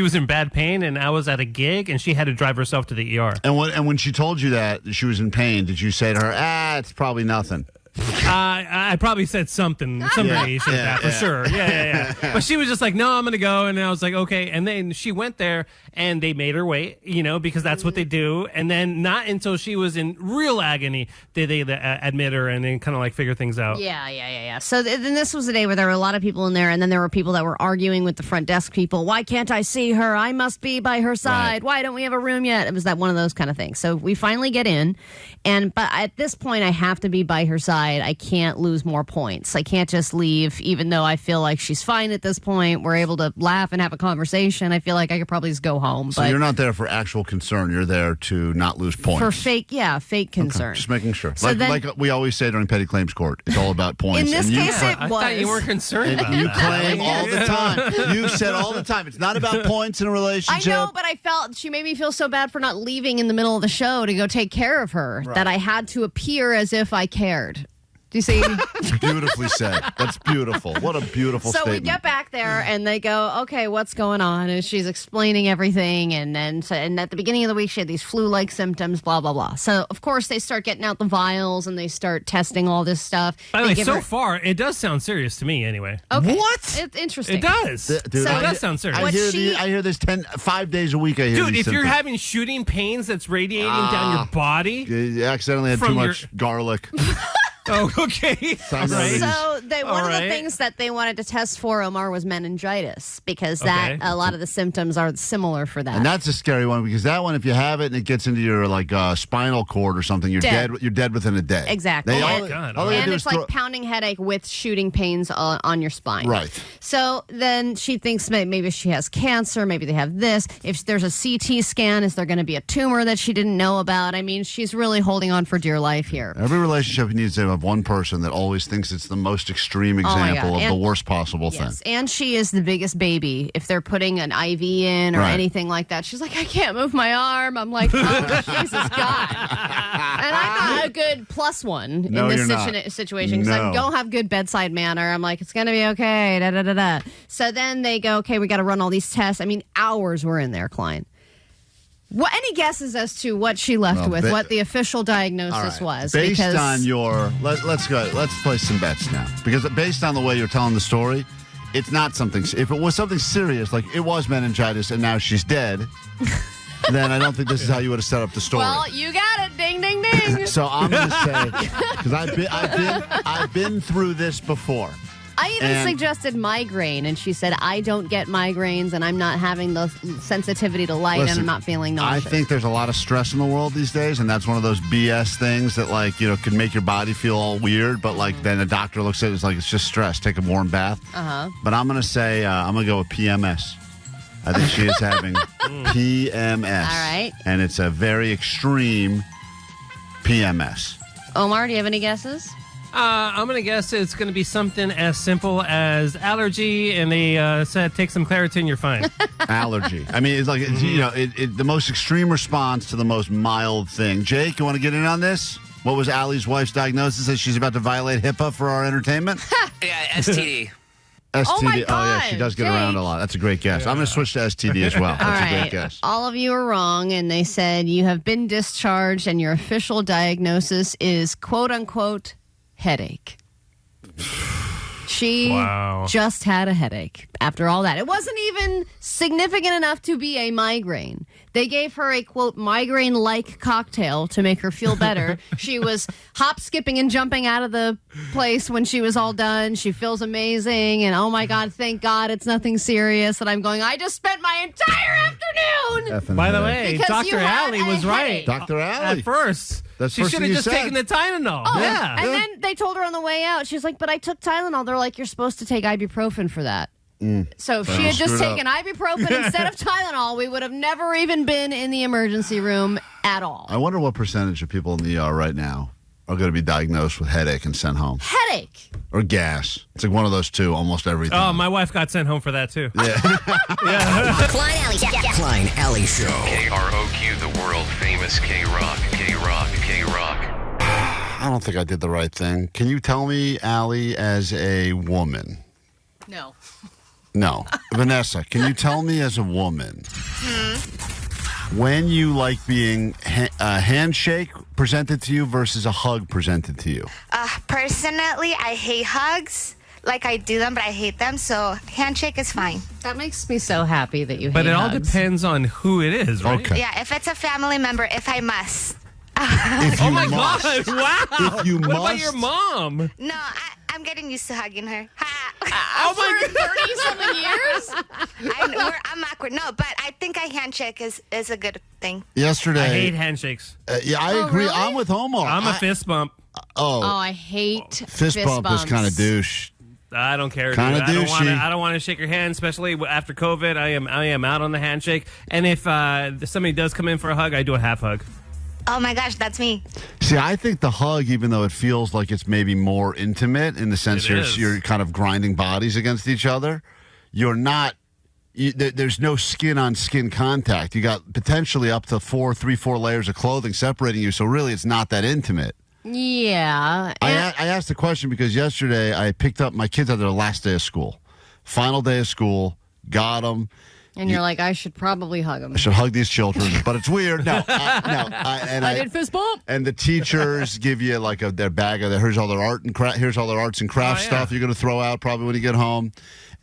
was in bad pain, and I was at a gig, and she had to drive herself to the ER. And when she told you that she was in pain, did you say to her, it's probably nothing? I probably said something, some variation of that for sure. Yeah. But she was just like, no, I'm going to go. And I was like, okay. And then she went there and they made her wait, because that's what they do. And then not until she was in real agony did they admit her and then kind of like figure things out. Yeah. So then this was the day where there were a lot of people in there, and then there were people that were arguing with the front desk people. Why can't I see her? I must be by her side. Right. Why don't we have a room yet? It was one of those kind of things. So we finally get in, but at this point I have to be by her side. I can't lose more points. I can't just leave, even though I feel like she's fine at this point. We're able to laugh and have a conversation. I feel like I could probably just go home. So you're not there for actual concern. You're there to not lose points. For fake concern. Okay, just making sure. So like we always say during petty claims court, it's all about points. In this case, it was. I thought you weren't concerned about you that. claim all the time. You said all the time, it's not about points in a relationship. I know, but I felt she made me feel so bad for not leaving in the middle of the show to go take care of her that I had to appear as if I cared. Do you see? Beautifully said. That's beautiful. What a beautiful statement. So we get back there and they go, okay, what's going on? And she's explaining everything. And at the beginning of the week, she had these flu-like symptoms, blah, blah, blah. So, of course, they start getting out the vials and they start testing all this stuff. By the way, so far, it does sound serious to me anyway. Okay. What? It's interesting. It does. Dude, it does sound serious. I hear this 5 days a week. I hear Dude, these if you're symptoms. having shooting pains that's radiating down your body. You accidentally had too much garlic. Oh, okay. So one of the things that they wanted to test for Omar was meningitis because a lot of the symptoms are similar for that. And that's a scary one because that one, if you have it and it gets into your spinal cord or something, you're dead. You're dead within a day. Exactly. And it's like pounding headache with shooting pains on your spine. Right. So then she thinks maybe she has cancer. Maybe they have this. If there's a CT scan, is there going to be a tumor that she didn't know about? I mean, she's really holding on for dear life here. Every relationship needs to have one person that always thinks it's the most extreme example of the worst possible thing. And she is the biggest baby. If they're putting an IV in or anything like that, she's like, I can't move my arm. I'm like, oh, Jesus God. And I'm not a good plus one in this situation because I don't have good bedside manner. I'm like, it's going to be okay. Da, da, da, da. So then they go, okay, we got to run all these tests. I mean, hours were in there, Klein. Any guesses as to what she left with, what the official diagnosis was? Based on your, let's go. Let's play some bets now. Because based on the way you're telling the story, it's not something. If it was something serious, like it was meningitis and now she's dead, then I don't think this is how you would have set up the story. Well, you got it. Ding, ding, ding. So I'm going to say, because I've been through this before. I even suggested migraine, and she said, I don't get migraines, and I'm not having the sensitivity to light, and I'm not feeling nauseous. I think there's a lot of stress in the world these days, and that's one of those BS things that, can make your body feel all weird, but, then a doctor looks at it, it's just stress. Take a warm bath. But I'm going to say, I'm going to go with PMS. I think she is having PMS. All right. And it's a very extreme PMS. Omar, do you have any guesses? I'm going to guess it's going to be something as simple as allergy, and they said take some Claritin, you're fine. Allergy. I mean, it's like, the most extreme response to the most mild thing. Jake, you want to get in on this? What was Allie's wife's diagnosis that she's about to violate HIPAA for our entertainment? Yeah, STD. STD. Oh, my God, yeah, she does get around a lot. That's a great guess. I'm going to switch to STD as well. That's a great guess. All of you are wrong, and they said you have been discharged, and your official diagnosis is, quote unquote, headache. She just had a headache after all that. It wasn't even significant enough to be a migraine. They gave her a, quote, migraine-like cocktail to make her feel better. She was hop, skipping, and jumping out of the place when she was all done. She feels amazing, and oh my God, thank God it's nothing serious. And I'm going, I just spent my entire afternoon. By the way, Dr. Allie was right. Dr. Allie. At first. She should have just taken the Tylenol. Oh, yeah. And then they told her on the way out, she's like, but I took Tylenol. They're like, you're supposed to take ibuprofen for that. So if she had just taken ibuprofen instead of Tylenol, we would have never even been in the emergency room at all. I wonder what percentage of people in the ER right now are going to be diagnosed with headache and sent home. Headache. Or gas. It's like one of those two, almost everything. Oh, my wife got sent home for that, too. Yeah. Klein Alley. Klein Alley Show. KROQ, the world famous KROQ. KROQ. I don't think I did the right thing. Can you tell me, Allie, as a woman? No. Vanessa, can you tell me as a woman when you like being a handshake presented to you versus a hug presented to you? Personally, I hate hugs. Like, I do them, but I hate them, so handshake is fine. That makes me so happy that you hate But it all hugs. depends on who it is, right? Okay. Yeah, if it's a family member, if I must. Oh, my God. Wow. If you what must. about your mom? No, I'm getting used to hugging her. Oh, my God. 30-something years? I'm awkward. No, but I think a handshake is a good thing. Yesterday. I hate handshakes. I agree. Really? I'm with Omar. I'm a fist bump. I hate fist bump bumps. is kind of douche. I don't care. Kind of douchey. I don't want to shake your hand, especially after COVID. I am out on the handshake. And if somebody does come in for a hug, I do a half hug. Oh my gosh, that's me. See, I think the hug, even though it feels like it's maybe more intimate in the sense you're kind of grinding bodies against each other, you're not. There's no skin-on-skin contact. You got potentially up to 4 layers of clothing separating you, so really it's not that intimate. Yeah. I asked the question because yesterday I picked up my kids on their last day of school. Final day of school, got them. And you're like, I should probably hug them. I should hug these children, but it's weird. I did fist bump. And the teachers give you like their bag of here's all their arts and crafts stuff you're going to throw out probably when you get home.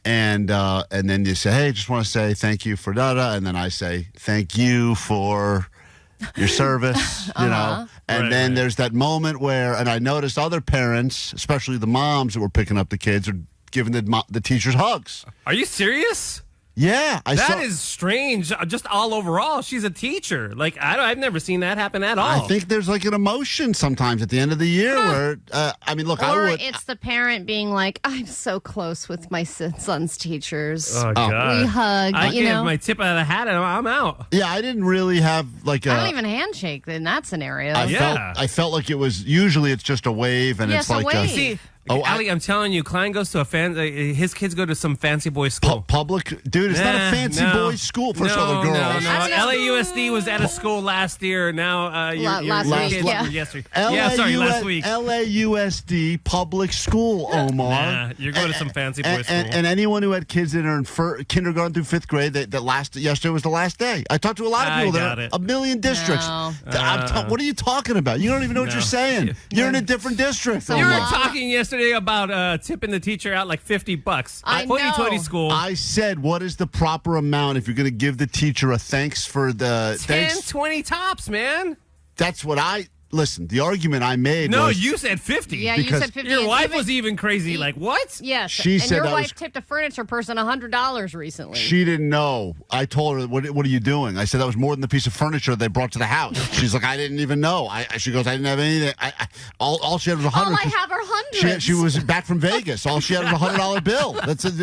And then you say, hey, just want to say thank you for da-da. And then I say, thank you for your service, you know. And then there's that moment where, and I noticed other parents, especially the moms that were picking up the kids, are giving the teachers hugs. Are you serious? Yeah. That is strange. Just all overall, she's a teacher. Like, I've never seen that happen at all. I think there's like an emotion sometimes at the end of the year where, I mean, look, or it's the parent being like, I'm so close with my son's teachers. Oh, God. We hug, I you give know. my tip out of the hat and I'm out. Yeah, I didn't really have like I don't even handshake in that scenario. I felt like it was, usually it's just a wave and it's like a wave. Allie, I'm telling you, Klein goes to his kids go to some fancy boy school. Public? Dude, it's not a fancy boys school. First of all, the girls. No. LAUSD was at a school last year. Now, last week. Yesterday. Last week. LAUSD public school, Omar. Nah, you're going to some fancy boy school. And anyone who had kids that are in kindergarten through 5th grade, yesterday was the last day. I talked to a lot of people there. A million districts. No. What are you talking about? You don't even know what you're saying. You're in a different district. You were talking yesterday about tipping the teacher out like $50. I know. Hoity-toity school. I said, what is the proper amount if you're going to give the teacher a thanks for the 10, 20 tops, man. That's what listen, the argument I made No, was... you said 50. Yeah, you said 50. Your wife was even crazy. Like, what? Yes. She said your wife tipped a furniture person $100 recently. She didn't know. I told her, what are you doing? I said, that was more than the piece of furniture they brought to the house. She's like, I didn't even know. She goes, I didn't have anything. All she had was $100. All I have are hundreds. She was back from Vegas. All she had was a $100 bill.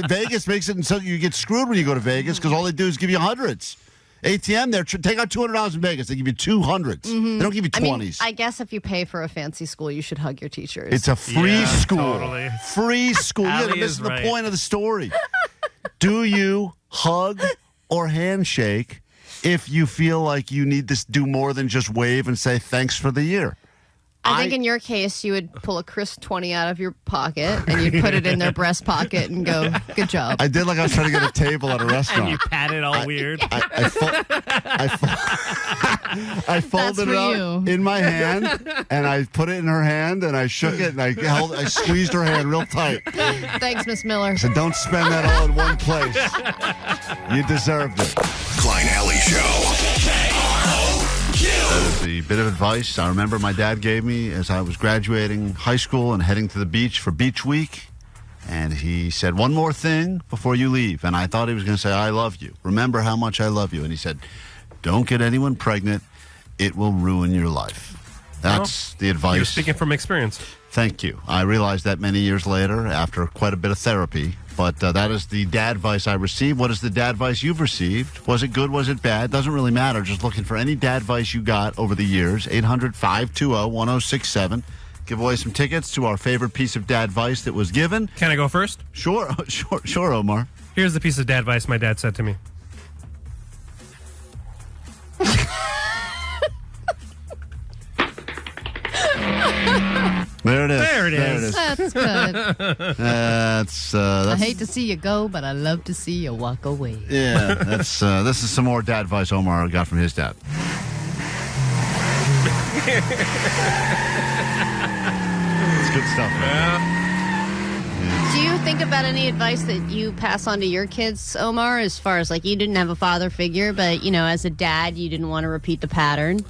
Vegas makes it so you get screwed when you go to Vegas because all they do is give you hundreds. ATM, take out $200 in Vegas. They give you 200s. They don't give you 20s. I guess if you pay for a fancy school, you should hug your teachers. It's a free school. Totally. Free school. You're missing the point of the story. Do you hug or handshake if you feel like you need to do more than just wave and say thanks for the year? I think in your case, you would pull a crisp 20 out of your pocket and you'd put it in their breast pocket and go, good job. I did like I was trying to get a table at a restaurant. And you pat it all weird. I folded it up in my hand and I put it in her hand and I shook it and I squeezed her hand real tight. Thanks, Miss Miller. I said, don't spend that all in one place. You deserved it. Klein Alley Show. That is the bit of advice I remember my dad gave me as I was graduating high school and heading to the beach for beach week. And he said, one more thing before you leave. And I thought he was going to say, I love you. Remember how much I love you. And he said, don't get anyone pregnant. It will ruin your life. That's the advice. You're speaking from experience. Thank you. I realized that many years later after quite a bit of therapy. But that is the dad advice I received. What is the dad advice you've received? Was it good? Was it bad? Doesn't really matter. Just looking for any dad advice you got over the years. 800-520-1067. Give away some tickets to our favorite piece of dad advice that was given. Can I go first? Sure, Omar. Here's the piece of dad advice my dad said to me. There it is. There it is. That's good. That's I hate to see you go, but I love to see you walk away. Yeah, this is some more dad advice Omar got from his dad. It's good stuff, man. Do you think about any advice that you pass on to your kids, Omar, as far as like you didn't have a father figure, but as a dad, you didn't want to repeat the pattern?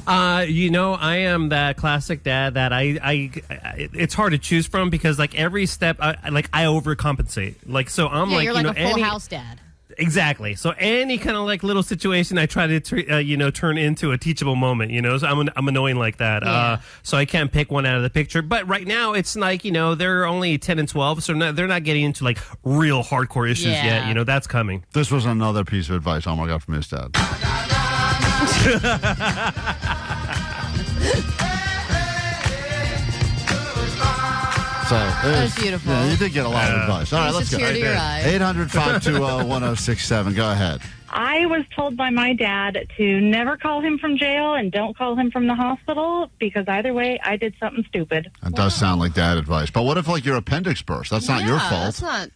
I am that classic dad that it's hard to choose from because like every step, I overcompensate. Like, so I'm you're like a full house dad. Exactly. So any kind of like little situation, I try to turn into a teachable moment. So I'm annoying like that. Yeah. So I can't pick one out of the picture. But right now, it's like they're only 10 and 12, so they're not getting into like real hardcore issues yet. That's coming. This was another piece of advice Omar got from his dad. So that's beautiful. Yeah, you did get a lot of advice. All right, let's go. 800-520-1067. Go ahead. I was told by my dad to never call him from jail and don't call him from the hospital because either way, I did something stupid. That does sound like dad advice. But what if like your appendix burst? That's not your fault. That's not.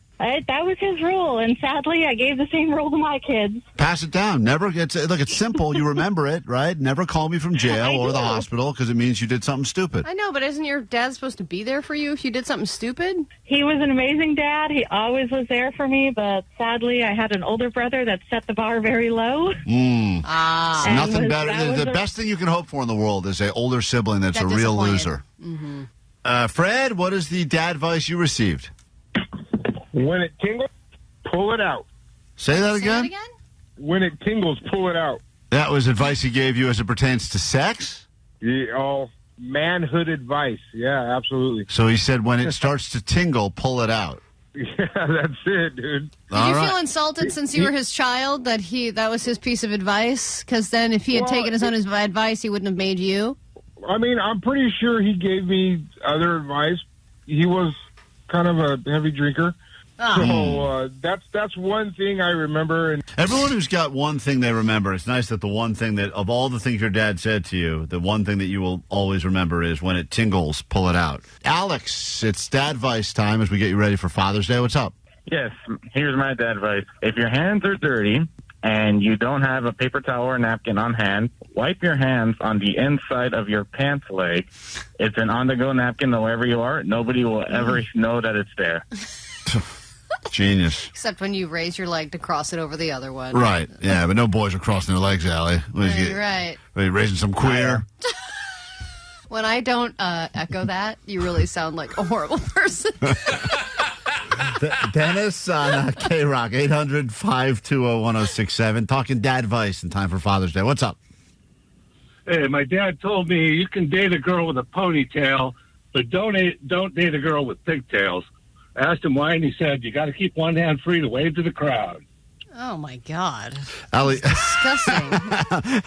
That was his rule, and sadly, I gave the same rule to my kids. Pass it down. It's simple. You remember it, right? Never call me from jail or the hospital because it means you did something stupid. I know, but isn't your dad supposed to be there for you if you did something stupid? He was an amazing dad. He always was there for me, but sadly, I had an older brother that set the bar very low. Nothing better. The best thing you can hope for in the world is an older sibling that's a real loser. Mm-hmm. Fred, what is the dad advice you received? When it tingles, pull it out. Say that again? When it tingles, pull it out. That was advice he gave you as it pertains to sex? Yeah, manhood advice. Yeah, absolutely. So he said when it starts to tingle, pull it out. Yeah, that's it, dude. Did you feel insulted since you were his child that was his piece of advice? Because then if he had taken his own advice, he wouldn't have made you? I mean, I'm pretty sure he gave me other advice. He was kind of a heavy drinker. So that's one thing I remember. And everyone who's got one thing they remember, it's nice that the one thing that, of all the things your dad said to you, the one thing that you will always remember is when it tingles, pull it out. Alex, it's dad advice time as we get you ready for Father's Day. What's up? Yes, here's my dad advice. If your hands are dirty and you don't have a paper towel or napkin on hand, wipe your hands on the inside of your pants leg. It's an on-the-go napkin wherever you are. Nobody will ever know that it's there. Genius. Except when you raise your leg to cross it over the other one. Right. Yeah, but no boys are crossing their legs, Allie. Right. Are you raising some queer? When I don't echo that, you really sound like a horrible person. Dennis on KROQ, 800-520-1067. Talking dad advice in time for Father's Day. What's up? Hey, my dad told me you can date a girl with a ponytail, but don't date a girl with pigtails. I asked him why, and he said, you got to keep one hand free to wave to the crowd. Oh, my God. Allie, disgusting.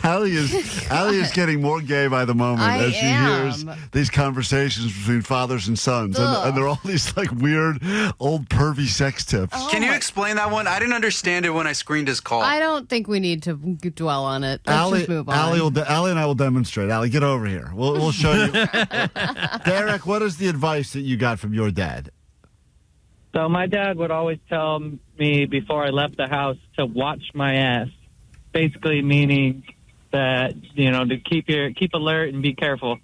Allie is getting more gay by the moment as she hears these conversations between fathers and sons. And they're all these like weird, old, pervy sex tips. Can you explain that one? I didn't understand it when I screened his call. I don't think we need to dwell on it. Let's just move on. Allie and I will demonstrate. Allie, get over here. We'll show you. Derek, what is the advice that you got from your dad? So my dad would always tell me before I left the house to watch my ass, basically meaning that, to keep alert and be careful.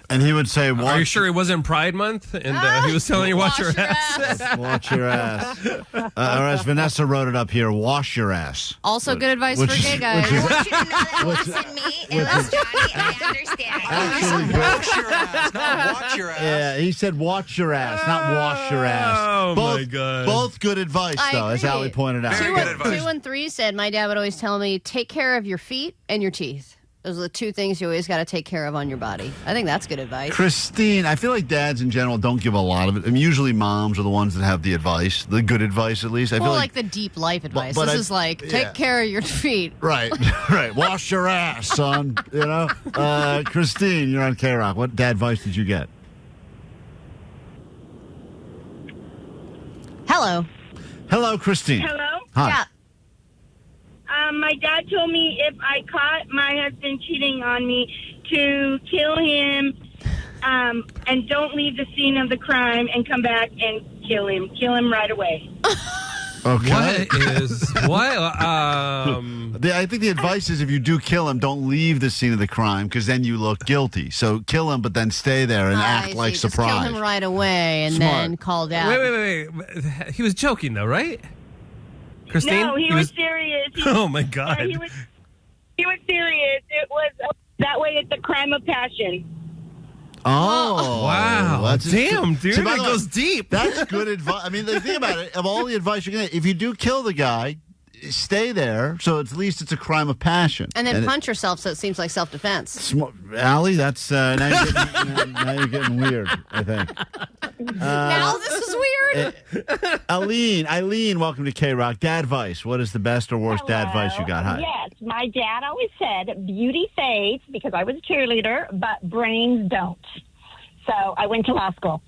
And he would say, are you sure it wasn't Pride Month? And he was telling you, watch your ass. Watch your ass. Or as Vanessa wrote it up here, wash your ass. Also good advice for gay guys. I want you to know that it wasn't me. It was Johnny, and I understand. Wash your ass, not watch your ass. Yeah, he said watch your ass, not wash your ass. Oh, my God. Both good advice, though, as Allie pointed out. 213 said, my dad would always tell me, take care of your feet and your teeth. Those are the two things you always got to take care of on your body. I think that's good advice. Christine, I feel like dads in general don't give a lot of it. I mean, usually moms are the ones that have the advice, the good advice at least. I feel like the deep life advice. But this is like, take care of your feet. Right, right. Wash your ass, son. Christine, you're on KROQ. What dad advice did you get? Hello. Hello, Christine. Hello? Hi. Yeah. My dad told me if I caught my husband cheating on me to kill him and don't leave the scene of the crime and come back and kill him. Kill him right away. Okay. What? I think the advice is if you do kill him, don't leave the scene of the crime because then you look guilty. So kill him, but then stay there and act like surprised. Just kill him right away and then call down. Wait. He was joking, though, right? Christine? No, he was serious. Oh, my God. He was serious. It was that way. It's a crime of passion. Oh, wow. Damn, dude. See, it goes deep. That's good advice. I mean, think about it. Of all the advice you're going to get, if you do kill the guy, stay there, so at least it's a crime of passion. And then punch yourself, so it seems like self-defense. Allie, that's now you're getting weird, I think. Now this is weird. Eileen, welcome to KROQ. Dad advice. What is the best or worst dad advice you got? Hi. Yes, my dad always said beauty fades because I was a cheerleader, but brains don't. So I went to law school.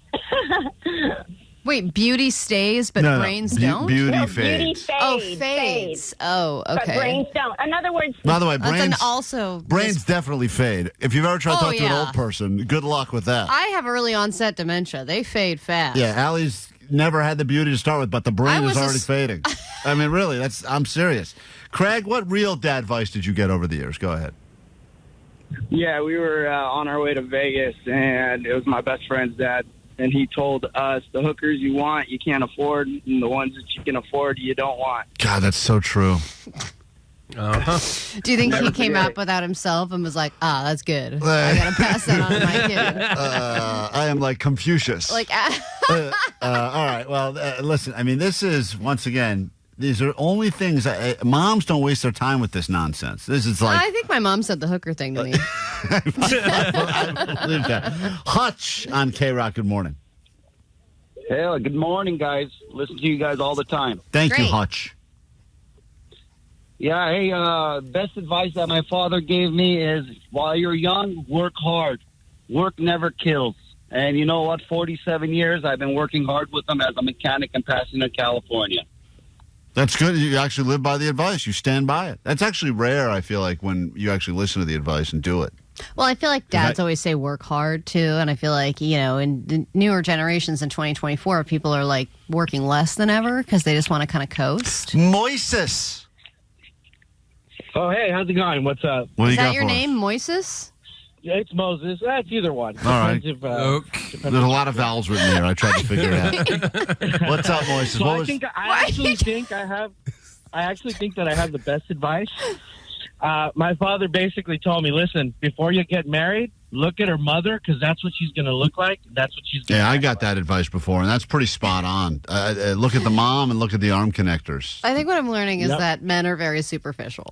Wait, beauty stays, but brains don't? Beauty fades. Beauty fades. Oh, okay. But brains don't. In other words... By the way, brains definitely fade. If you've ever tried to talk to an old person, good luck with that. I have early onset dementia. They fade fast. Yeah, Allie's never had the beauty to start with, but the brain is already fading. I mean, really, I'm serious. Craig, what real dad advice did you get over the years? Go ahead. Yeah, we were on our way to Vegas, and it was my best friend's dad. And he told us the hookers you want, you can't afford, and the ones that you can afford, you don't want. God, that's so true. Do you think he came up without himself and was like, that's good. I got to pass that on to my kid. I am like Confucius. Like, all right. Well, listen, I mean, this is, once again, these are only things moms don't waste their time with this nonsense. This is like I think my mom said the hooker thing to me. I believe that. Hutch on KROQ. Good morning. Hey, good morning, guys. Listen to you guys all the time. Thank you, Hutch. Yeah, hey, best advice that my father gave me is while you're young, work hard. Work never kills. And you know what? 47 years I've been working hard with him as a mechanic in Pasadena, California. That's good. You actually live by the advice. You stand by it. That's actually rare, I feel like, when you actually listen to the advice and do it. Well, I feel like dads always say work hard, too. And I feel like, in the newer generations in 2024, people are, like, working less than ever because they just want to kind of coast. Moises. Oh, hey, how's it going? What's up? What is that your name, Moises? Yeah, it's Moses. That's either one. All right. There's a lot of vowels written here. I tried to figure it out. What's up, Moises? So I actually think that I have the best advice. My father basically told me, listen, before you get married, look at her mother because that's what she's going to look like. That's what she's going to I got that advice before, and that's pretty spot on. Look at the mom and look at the arm connectors. I think what I'm learning is that men are very superficial.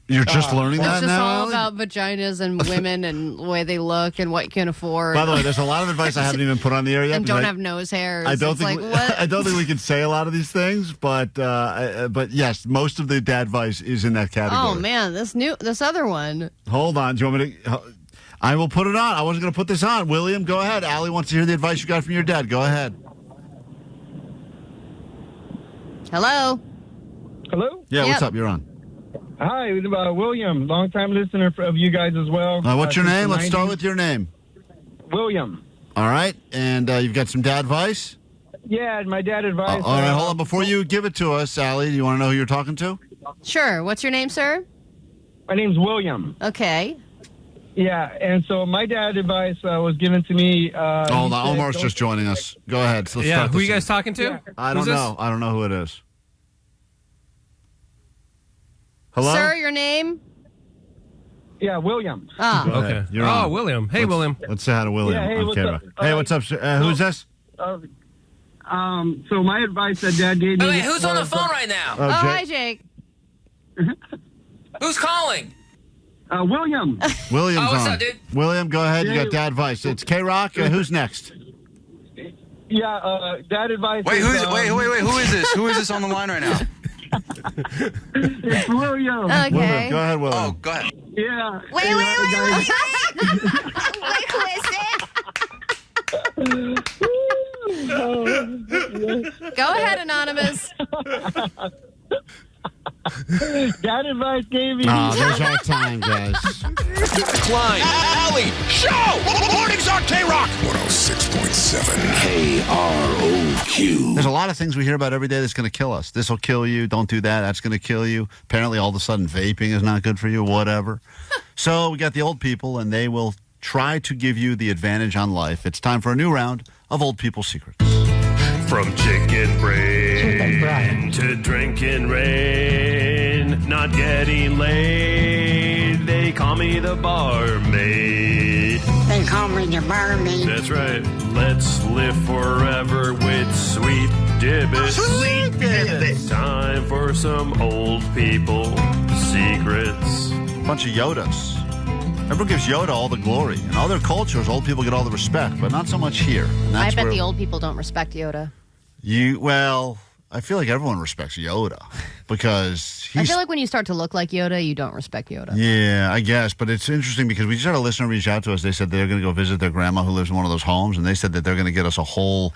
You're just learning that now? It's just all about vaginas and women and the way they look and what you can afford. By the way, there's a lot of advice I haven't even put on the air yet. And don't have nose hairs. I don't think we can say a lot of these things, but yes, most of the dad advice is in that category. Oh, man, this other one. Hold on. Do you want me to... I will put it on. I wasn't going to put this on. William, go ahead. Allie wants to hear the advice you got from your dad. Go ahead. Hello? Hello? Yeah, what's up? You're on. Hi, William, long-time listener of you guys as well. What's your name? Let's start with your name. William. All right, and you've got some dad advice? Yeah, my dad advice. All right, hold on. Before you give it to us, Allie, do you want to know who you're talking to? Sure. What's your name, sir? My name's William. Okay. Yeah, and so my dad advice was given to me. Hold on, Omar's just joining us. Go ahead. So yeah, who are you guys talking to? Yeah. I don't know. I don't know who it is. Hello? Sir, your name? Yeah, William. Okay. You're on. William. Hey, William. Let's say hi to William. Yeah, hey, on what's KROQ. up? Hey, what's up, sir? Who's this? So my advice that Dad gave me... Wait, who's on the phone right now? Hi, Jake. Who's calling? William. William's what's on. up, dude? William, go ahead. You got dad advice. It's KROQ. Who's next? Yeah, dad advice... Wait, who is this? Who is this on the line right now? It's William. Okay. William, go ahead, William. Oh, go ahead. Yeah. Wait, who is it? Go ahead, Anonymous. Dad advice gave me... there's our time, guys. Klein, Alley, Show! Mornings on KROQ 106.7 KROQ. There's a lot of things we hear about every day that's going to kill us. This will kill you. Don't do that. That's going to kill you. Apparently, all of a sudden, vaping is not good for you, whatever. So we got the old people, and they will try to give you the advantage on life. It's time for a new round of Old People Secrets. From chicken brain to drinking rain, not getting laid. They call me the barmaid. They call me the barmaid. That's right. Let's live forever with sweet Dibbit. Sweet Dibbit. Time for some old people secrets. Bunch of Yodas. Everyone gives Yoda all the glory. In other cultures, old people get all the respect, but not so much here. And I that's bet the old people don't respect Yoda. Well, I feel like everyone respects Yoda because I feel like when you start to look like Yoda, you don't respect Yoda. Yeah, I guess. But it's interesting because we just had a listener reach out to us. They said they're going to go visit their grandma who lives in one of those homes, and they said that they're going to get us a whole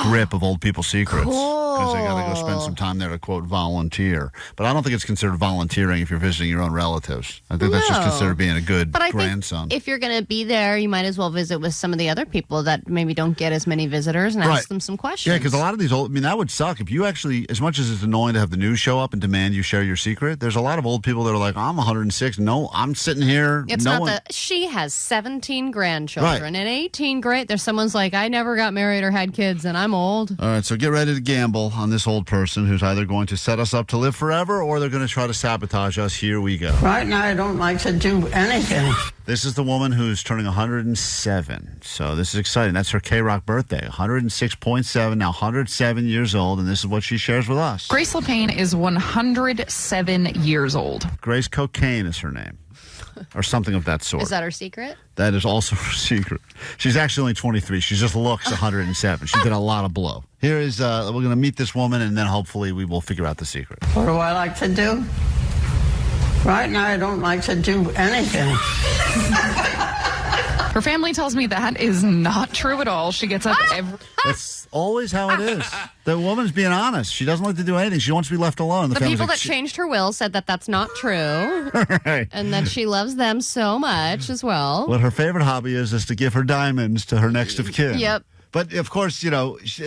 grip of old people's secrets. Cool. Because they got to go spend some time there to, quote, volunteer. But I don't think it's considered volunteering if you're visiting your own relatives. I think that's just considered being a good grandson. Think if you're going to be there, you might as well visit with some of the other people that maybe don't get as many visitors and ask them some questions. Yeah, because a lot of these old, that would suck. If you actually, as much as it's annoying to have the news show up and demand you share your secret, there's a lot of old people that are like, I'm 106. No, I'm sitting here. It's she has 17 grandchildren and 18 great. There's someone's like, I never got married or had kids and I'm old. All right, so get ready to gamble on this old person who's either going to set us up to live forever or they're going to try to sabotage us. Here we go. Right now, I don't like to do anything. This is the woman who's turning 107. So this is exciting. That's her KROQ birthday. 106.7, now 107 years old, and this is what she shares with us. Grace LePayne is 107 years old. Grace Cocaine is her name. Or something of that sort. Is that her secret? That is also her secret. She's actually only 23. She just looks 107. She did a lot of blow. Here is, we're going to meet this woman, and then hopefully we will figure out the secret. What do I like to do? Right now, I don't like to do anything. Her family tells me that is not true at all. She gets up every... That's always how it is. The woman's being honest. She doesn't like to do anything. She wants to be left alone. The people that changed her will said that that's not true. Right. And that she loves them so much as well. What her favorite hobby is to give her diamond to her next of kin. Yep. But, of course,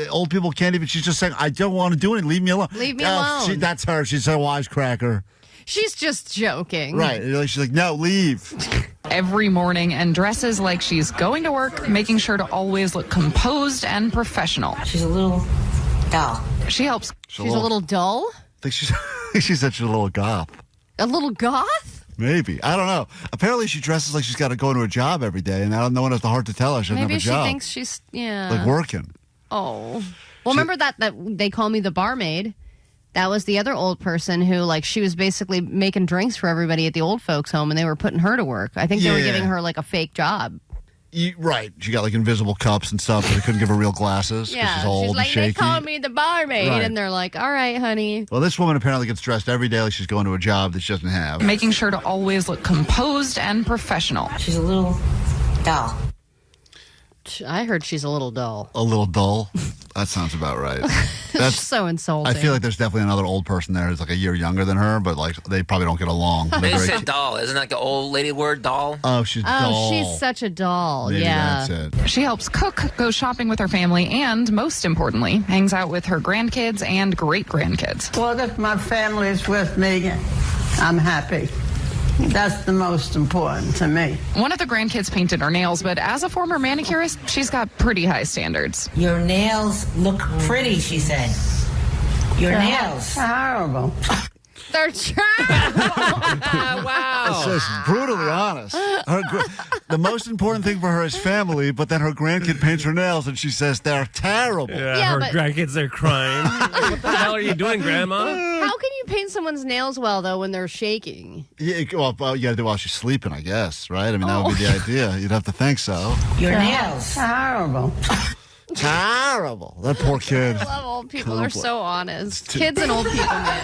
old people can't even... She's just saying, I don't want to do anything. Leave me alone. Leave me alone. That's her. She's a wisecracker. She's just joking. Right. She's like, no, leave. Every morning and dresses like she's going to work, making sure to always look composed and professional. She's a little doll. She helps. She's a little dull? I think she said she's a little goth. A little goth? Maybe. I don't know. Apparently she dresses like she's got to go to a job every day, and no one has the heart to tell her she doesn't have a job. Maybe she thinks she's, like working. Oh. Well, remember that they call me the barmaid? That was the other old person who, she was basically making drinks for everybody at the old folks' home, and they were putting her to work. I think they were giving her, a fake job. Right. She got, invisible cups and stuff, but they couldn't give her real glasses because she's old and shaky. They called me the barmaid, and they're like, all right, honey. Well, this woman apparently gets dressed every day like she's going to a job that she doesn't have. Making sure to always look composed and professional. She's a little doll. I heard she's a little dull. A little dull? That sounds about right. That's so insulting. I feel like there's definitely another old person there who's a year younger than her, but they probably don't get along. They said doll. Isn't that the old lady word, doll? Oh, she's dull. Oh, she's such a doll. Maybe yeah. That's it. She helps cook, goes shopping with her family, and most importantly, hangs out with her grandkids and great-grandkids. Well, if my family's with me, I'm happy. That's the most important to me. One of the grandkids painted her nails, but as a former manicurist, she's got pretty high standards. Your nails look pretty, she said. Your nails. Horrible. They're wow. It's just brutally honest. The most important thing for her is family, but then her grandkid paints her nails and she says they're terrible. Yeah, her grandkids are crying. What the hell are you doing, Grandma? How can you paint someone's nails well, though, when they're shaking? Yeah, you got to do it while she's sleeping, I guess, right? That would be the idea. You'd have to think so. Your nails. Horrible. Terrible. That poor kid. I love old people. They're so honest. Kids and old people, man.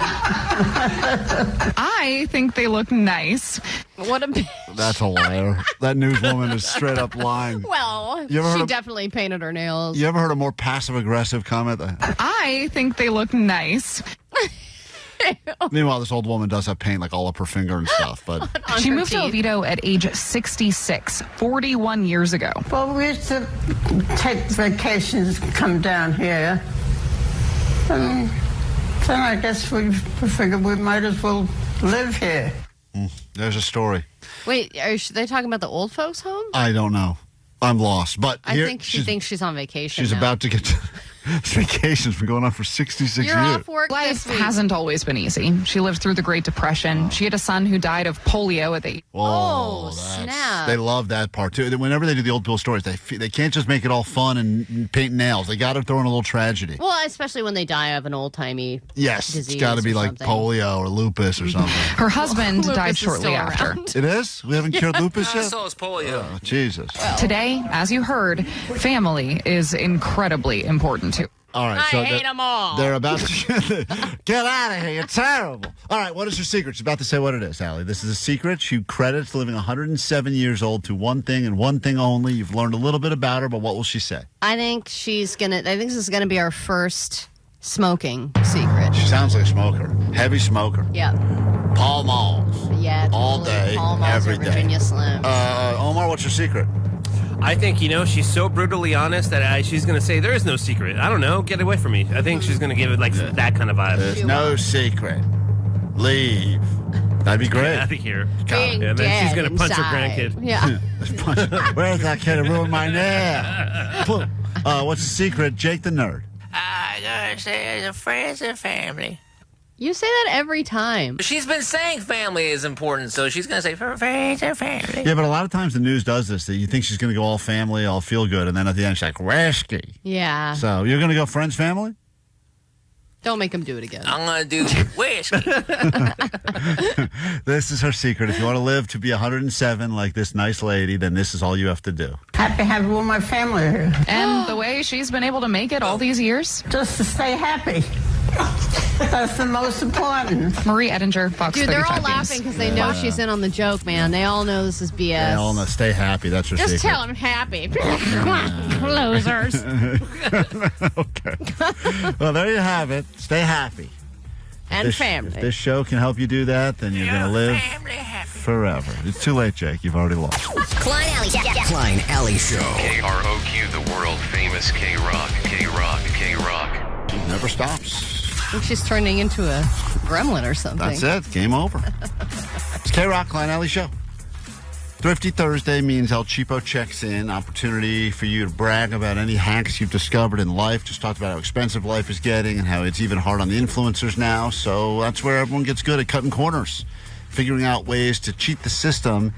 I think they look nice. What a bitch. That's hilarious. That newswoman is straight up lying. Well, she definitely painted her nails. You ever heard a more passive-aggressive comment? I think they look nice. Meanwhile, this old woman does have paint all up her finger and stuff. But she moved to Oviedo at age 66, 41 years ago. Well, we used to take vacations, come down here. And then I guess we figured we might as well live here. There's a story. Wait, are they talking about the old folks' home? I don't know. I'm lost. But I think she thinks she's on vacation. She's now. about to get... This vacation's been going on for 66 You're years. off work Life this week. hasn't always been easy. She lived through the Great Depression. She had a son who died of polio at the... Oh, snap. They love that part, too. Whenever they do the old Bill stories, they can't just make it all fun and paint nails. They got to throw in a little tragedy. Well, especially when they die of an old-timey disease. It's got to be like polio or lupus or something. Her husband died shortly after. It is? We haven't cured lupus yet? So is polio. Oh, Jesus. Today, as you heard, family is incredibly important too. All right, so I hate them all. They're about to get out of here. You're terrible. All right, what is her secret? She's about to say what it is, Allie. This is a secret. She credits living 107 years old to one thing and one thing only. You've learned a little bit about her, but what will she say? I think this is gonna be our first smoking secret. She sounds like a smoker. Heavy smoker. Yeah. Pall Malls. Yeah. All day, Pall Malls every or day. Virginia Slim. Omar, what's your secret? I think, she's so brutally honest that she's going to say, there is no secret. I don't know. Get away from me. I think she's going to give it that kind of vibe. There's no secret. Leave. That'd be great. Get out of here. Being And then she's going to punch her inside. grandkid. Yeah. Where's that kid who ruined my nail? What's the secret? Jake the nerd. I gotta say, it's friends and family. You say that every time. She's been saying family is important, so she's gonna say friends and family. Yeah, but a lot of times the news does this. That you think she's going to go all family, all feel good, and then at the end she's like, risky. Yeah. So you're going to go friends, family? Don't make him do it again. I'm gonna do whiskey. This is her secret. If you want to live to be 107 like this nice lady, then this is all you have to do. Happy to have all my family here. And the way she's been able to make it all these years? Just to stay happy. That's the most important. Marie Ettinger, Fox 35 Dude, they're all News. laughing because they know she's in on the joke, man. They all know this is BS. They all know. Stay happy. That's her Just secret. tell them happy. Come on, losers. Okay. Well, there you have it. Stay happy. And family. If this show can help you do that, then you're going to live forever. It's too late, Jake. You've already lost. Klein Alley, Klein Alley Show. KROQ, the world famous KROQ. KROQ. It never stops. I think she's turning into a gremlin or something. That's it. Game over. It's KROQ, Klein Alley Show. Thrifty Thursday means El Cheapo checks in. Opportunity for you to brag about any hacks you've discovered in life. Just talked about how expensive life is getting and how it's even hard on the influencers now. So that's where everyone gets good at cutting corners, figuring out ways to cheat the system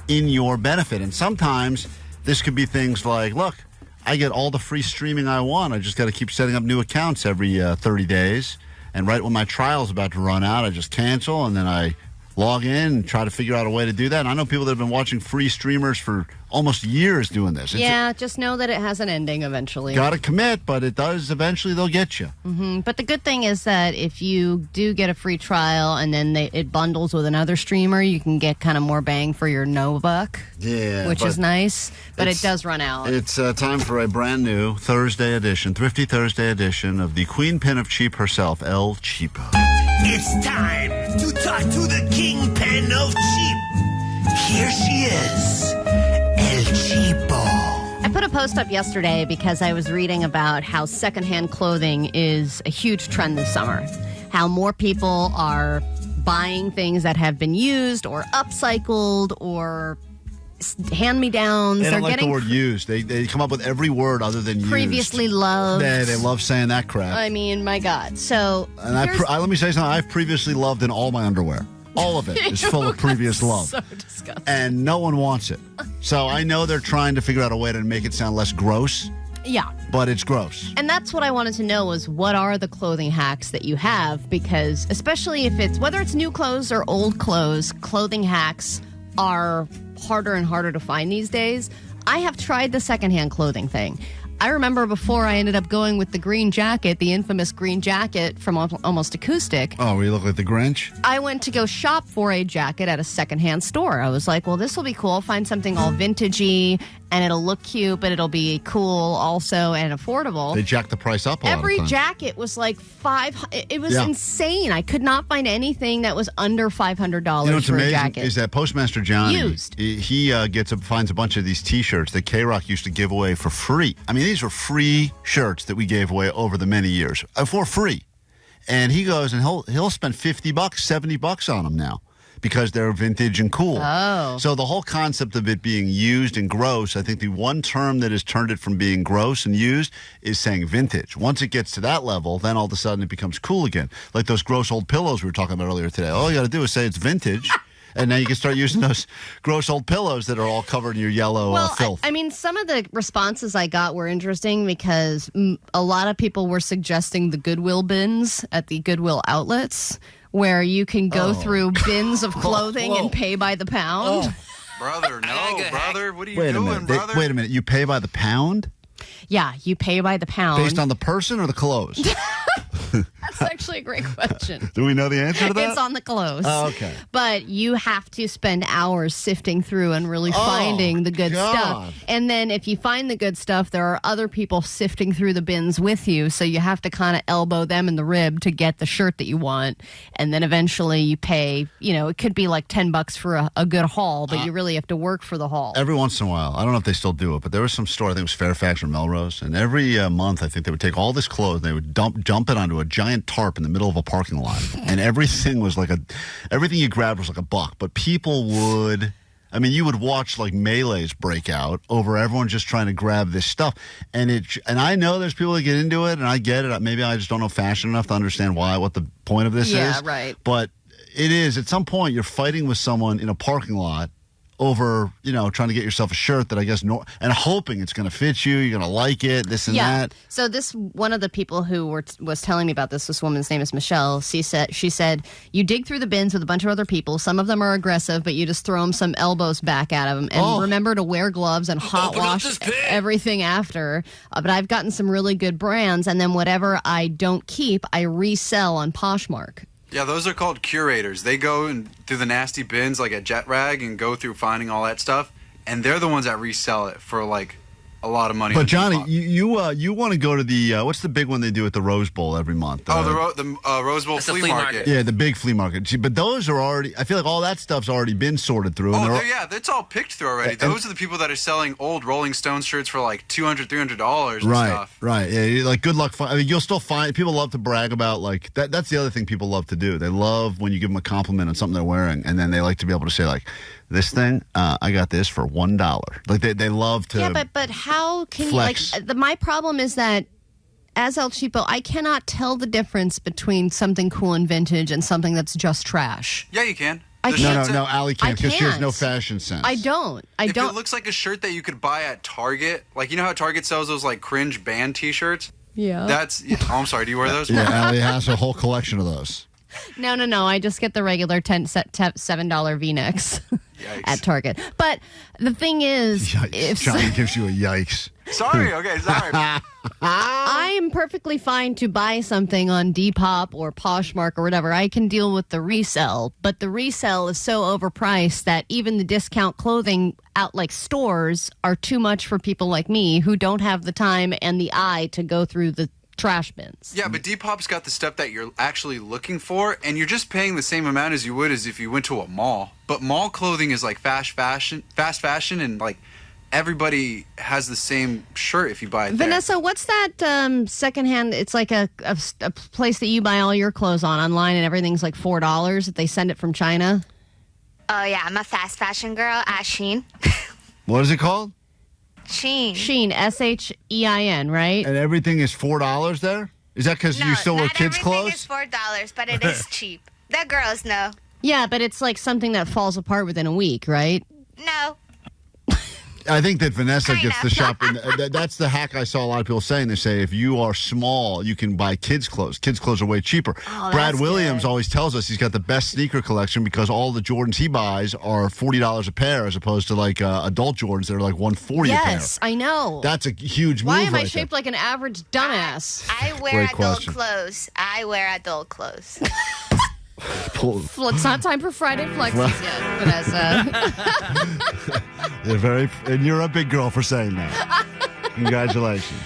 in your benefit. And sometimes this could be things like, look, I get all the free streaming I want. I just got to keep setting up new accounts every 30 days. And right when my trial's about to run out, I just cancel, and then I log in and try to figure out a way to do that. And I know people that have been watching free streamers for almost years doing this. Just know that it has an ending eventually. Got to commit, but it does. Eventually, they'll get you. Mm-hmm. But the good thing is that if you do get a free trial and then it bundles with another streamer, you can get kind of more bang for your no buck. Yeah. Which is nice, but it does run out. It's time for a brand new Thursday edition, Thrifty Thursday edition of the Queen Pin of Cheap herself, El Cheapo. It's time to talk to the kingpin of cheap. Here she is, El Cheapo. I put a post up yesterday because I was reading about how secondhand clothing is a huge trend this summer. How more people are buying things that have been used or upcycled or hand-me-downs. They don't like the word used. They come up with every word other than used. Previously loved. They love saying that crap. I mean, my God. So, and let me say something. I've previously loved in all my underwear. All of it is full of previous love. So disgusting. And no one wants it. So I know they're trying to figure out a way to make it sound less gross. Yeah. But it's gross. And that's what I wanted to know was what are the clothing hacks that you have? Because especially if whether it's new clothes or old clothes, clothing hacks are harder and harder to find these days. I have tried the secondhand clothing thing. I remember before I ended up going with the green jacket, the infamous green jacket from Almost Acoustic. Oh, where you look like the Grinch? I went to go shop for a jacket at a secondhand store. I was like, well, this will be cool. I'll find something all vintagey, and it'll look cute, but it'll be cool also and affordable. They jacked the price up a lot of Every times. jacket was like it was insane. I could not find anything that was under $500 what's for a amazing jacket. is that Postmaster Johnny, Used. he finds a bunch of these T-shirts that KROQ used to give away for free. I mean, these were free shirts that we gave away over the many years for free. And he goes and he'll spend $50, $70 on them now because they're vintage and cool. Oh. So the whole concept of it being used and gross, I think the one term that has turned it from being gross and used is saying vintage. Once it gets to that level, then all of a sudden it becomes cool again. Like those gross old pillows we were talking about earlier today. All you got to do is say it's vintage. And now you can start using those gross old pillows that are all covered in your yellow filth. I mean, some of the responses I got were interesting because a lot of people were suggesting the Goodwill bins at the Goodwill outlets where you can go through bins of clothing and pay by the pound. Brother, brother. What are you doing, brother? Wait a minute. You pay by the pound? Yeah, you pay by the pound. Based on the person or the clothes? That's actually a great question. Do we know the answer to that? It's on the clothes. Oh, okay. But you have to spend hours sifting through and really finding the good stuff. And then if you find the good stuff, there are other people sifting through the bins with you. So you have to kind of elbow them in the rib to get the shirt that you want. And then eventually you pay, it could be like $10 for a good haul, but you really have to work for the haul. Every once in a while, I don't know if they still do it, but there was some store, I think it was Fairfax or Melrose, and every month I think they would take all this clothes and they would dump it onto a giant tarp in the middle of a parking lot. And everything was everything you grabbed was like $1. But people you would watch like melees break out over everyone just trying to grab this stuff. And I know there's people that get into it, and I get it. Maybe I just don't know fashion enough to understand what the point of this is. Yeah, right. But it is, at some point, you're fighting with someone in a parking lot over, trying to get yourself a shirt that I guess and hoping it's going to fit you, you're going to like it, this and that. So one of the people who was telling me about this woman's name is Michelle. She said, you dig through the bins with a bunch of other people. Some of them are aggressive, but you just throw them some elbows back at them. And remember to wear gloves and hot wash everything after. But I've gotten some really good brands, and then whatever I don't keep, I resell on Poshmark. Yeah, those are called curators. They go through the nasty bins like at Jet Rag and go through finding all that stuff, and they're the ones that resell it for like a lot of money. But Johnny, you want to go to the what's the big one they do at the Rose Bowl every month? The Rose Bowl flea market. Yeah, the big flea market. But those are already. I feel like all that stuff's already been sorted through. That's all picked through already. Those are the people that are selling old Rolling Stone shirts for like $200, $300 and stuff. Right. Yeah, like good luck. I mean, you'll still find people love to brag about like that. That's the other thing people love to do. They love when you give them a compliment on something they're wearing, and then they like to be able to say like, this thing, I got this for $1. Like they love to. Yeah, but how can flex. you my problem is that as El Cheapo, I cannot tell the difference between something cool and vintage and something that's just trash. Yeah, you can. No, Allie can't because she has no fashion sense. I don't. If it looks like a shirt that you could buy at Target, like you know how Target sells those like cringe band T-shirts. Yeah. I'm sorry. Do you wear those? Yeah, Allie has a whole collection of those. No. I just get the regular $7 V-necks at Target. But the thing is, if Johnny gives you a yikes. Sorry. I am perfectly fine to buy something on Depop or Poshmark or whatever. I can deal with the resell, but the resell is so overpriced that even the discount clothing out like stores are too much for people like me who don't have the time and the eye to go through the trash bins. Yeah, but Depop's got the stuff that you're actually looking for, and you're just paying the same amount as you would as if you went to a mall. But mall clothing is like fast fashion, and like everybody has the same shirt if you buy it there. Vanessa, what's that secondhand? It's like a place that you buy all your clothes online, and everything's like $4 that they send it from China. Oh yeah, I'm a fast fashion girl at Shein. What is it called? Shein, Shein, right? And everything is $4 there? Is that because you still wear kids' clothes? Not everything is $4, but it is cheap. The girls know. Yeah, but it's like something that falls apart within a week, right? No. I think that Vanessa gets the shopping. That's the hack I saw a lot of people saying. They say if you are small, you can buy kids' clothes. Kids' clothes are way cheaper. Oh, Brad Williams always tells us he's got the best sneaker collection because all the Jordans he buys are $40 a pair as opposed to like adult Jordans that are like $140 a pair. Yes, I know. That's a huge move. Why am I shaped like an average dumbass? I wear adult clothes. Well, it's not time for Friday flexes yet, Vanessa. You're a big girl for saying that. Congratulations.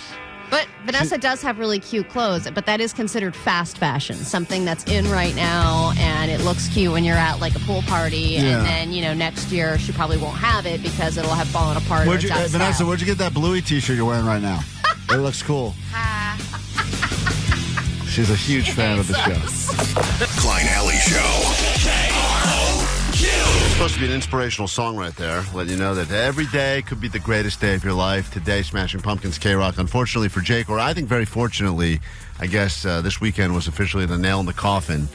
But Vanessa does have really cute clothes, but that is considered fast fashion, something that's in right now, and it looks cute when you're at like a pool party, and then, next year she probably won't have it because it'll have fallen apart. Vanessa, where'd you get that Bluey t-shirt you're wearing right now? It looks cool. She's a huge fan of the show. Klein Alley Show. It's supposed to be an inspirational song right there, letting you know that every day could be the greatest day of your life. Today, Smashing Pumpkins, KROQ. Unfortunately for Jake, or I think very fortunately, I guess this weekend was officially the nail in the coffin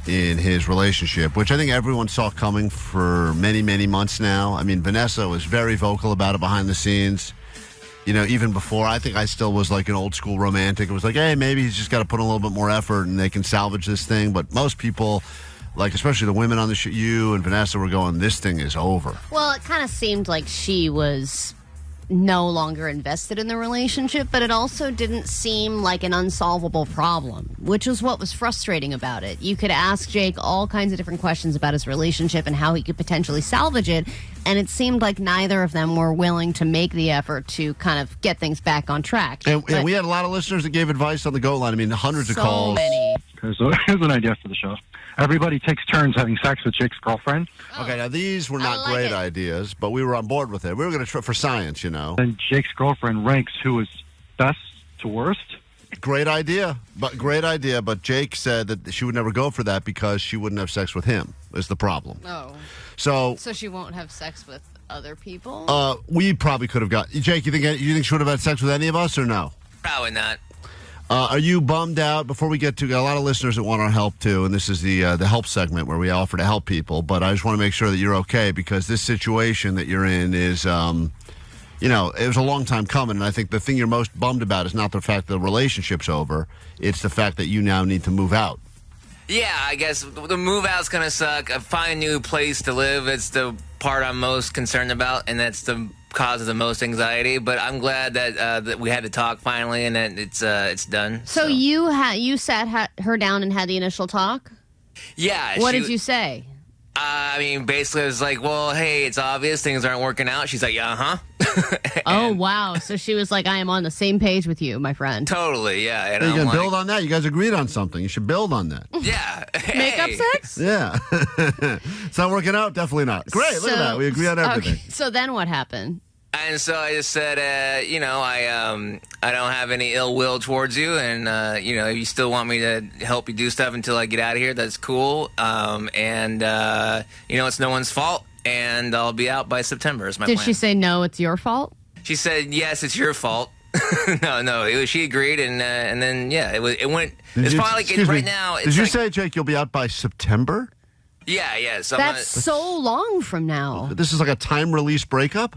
in his relationship, which I think everyone saw coming for many, many months now. I mean, Vanessa was very vocal about it behind the scenes. You know, even before, I think I still was like an old school romantic. It was like, hey, maybe he's just got to put in a little bit more effort and they can salvage this thing. But most people, like especially the women on the show, you and Vanessa, were going, this thing is over. Well, it kind of seemed like she was no longer invested in the relationship, but it also didn't seem like an unsolvable problem, which is what was frustrating about it. You could ask Jake all kinds of different questions about his relationship and how he could potentially salvage it, and it seemed like neither of them were willing to make the effort to kind of get things back on track. And we had a lot of listeners that gave advice on the GOAT line. I mean, hundreds of calls. Many. So here's an idea for the show. Everybody takes turns having sex with Jake's girlfriend. Okay, now these were not great ideas, but we were on board with it. We were going to try for science, you know. And Jake's girlfriend ranks who is best to worst. Great idea. But Jake said that she would never go for that because she wouldn't have sex with him, is the problem. Oh. So she won't have sex with other people? We probably could have got... Jake, you think she would have had sex with any of us or no? Probably not. Are you bummed out? Before we get to... got a lot of listeners that want our help, too, and this is the help segment where we offer to help people, but I just want to make sure that you're okay because this situation that you're in is... you know, it was a long time coming, and I think the thing you're most bummed about is not the fact that the relationship's over. It's the fact that you now need to move out. Yeah, I guess the move out's going to suck. Find a new place to live. It's the part I'm most concerned about, and that's the cause of the most anxiety. But I'm glad that we had to talk finally, and that it's done. So you sat her down and had the initial talk? Yeah. What did you say? I mean, basically, it was like, well, hey, it's obvious things aren't working out. She's like, yeah, Oh, wow. So she was like, I am on the same page with you, my friend. Totally, yeah. And you can build on that. You guys agreed on something. You should build on that. Yeah. Makeup sex? Yeah. It's not working out? Definitely not. Great. Look at that. We agree on everything. Okay. So then what happened? And so I just said, I don't have any ill will towards you, and if you still want me to help you do stuff until I get out of here, that's cool. It's no one's fault, and I'll be out by September. Is my plan. Did she say no? It's your fault? She said yes, it's your fault. No. She agreed, and then yeah, it went. It's probably like right now. Did you say, Jake, you'll be out by September? Yeah. So that's so long from now. This is like a time release breakup.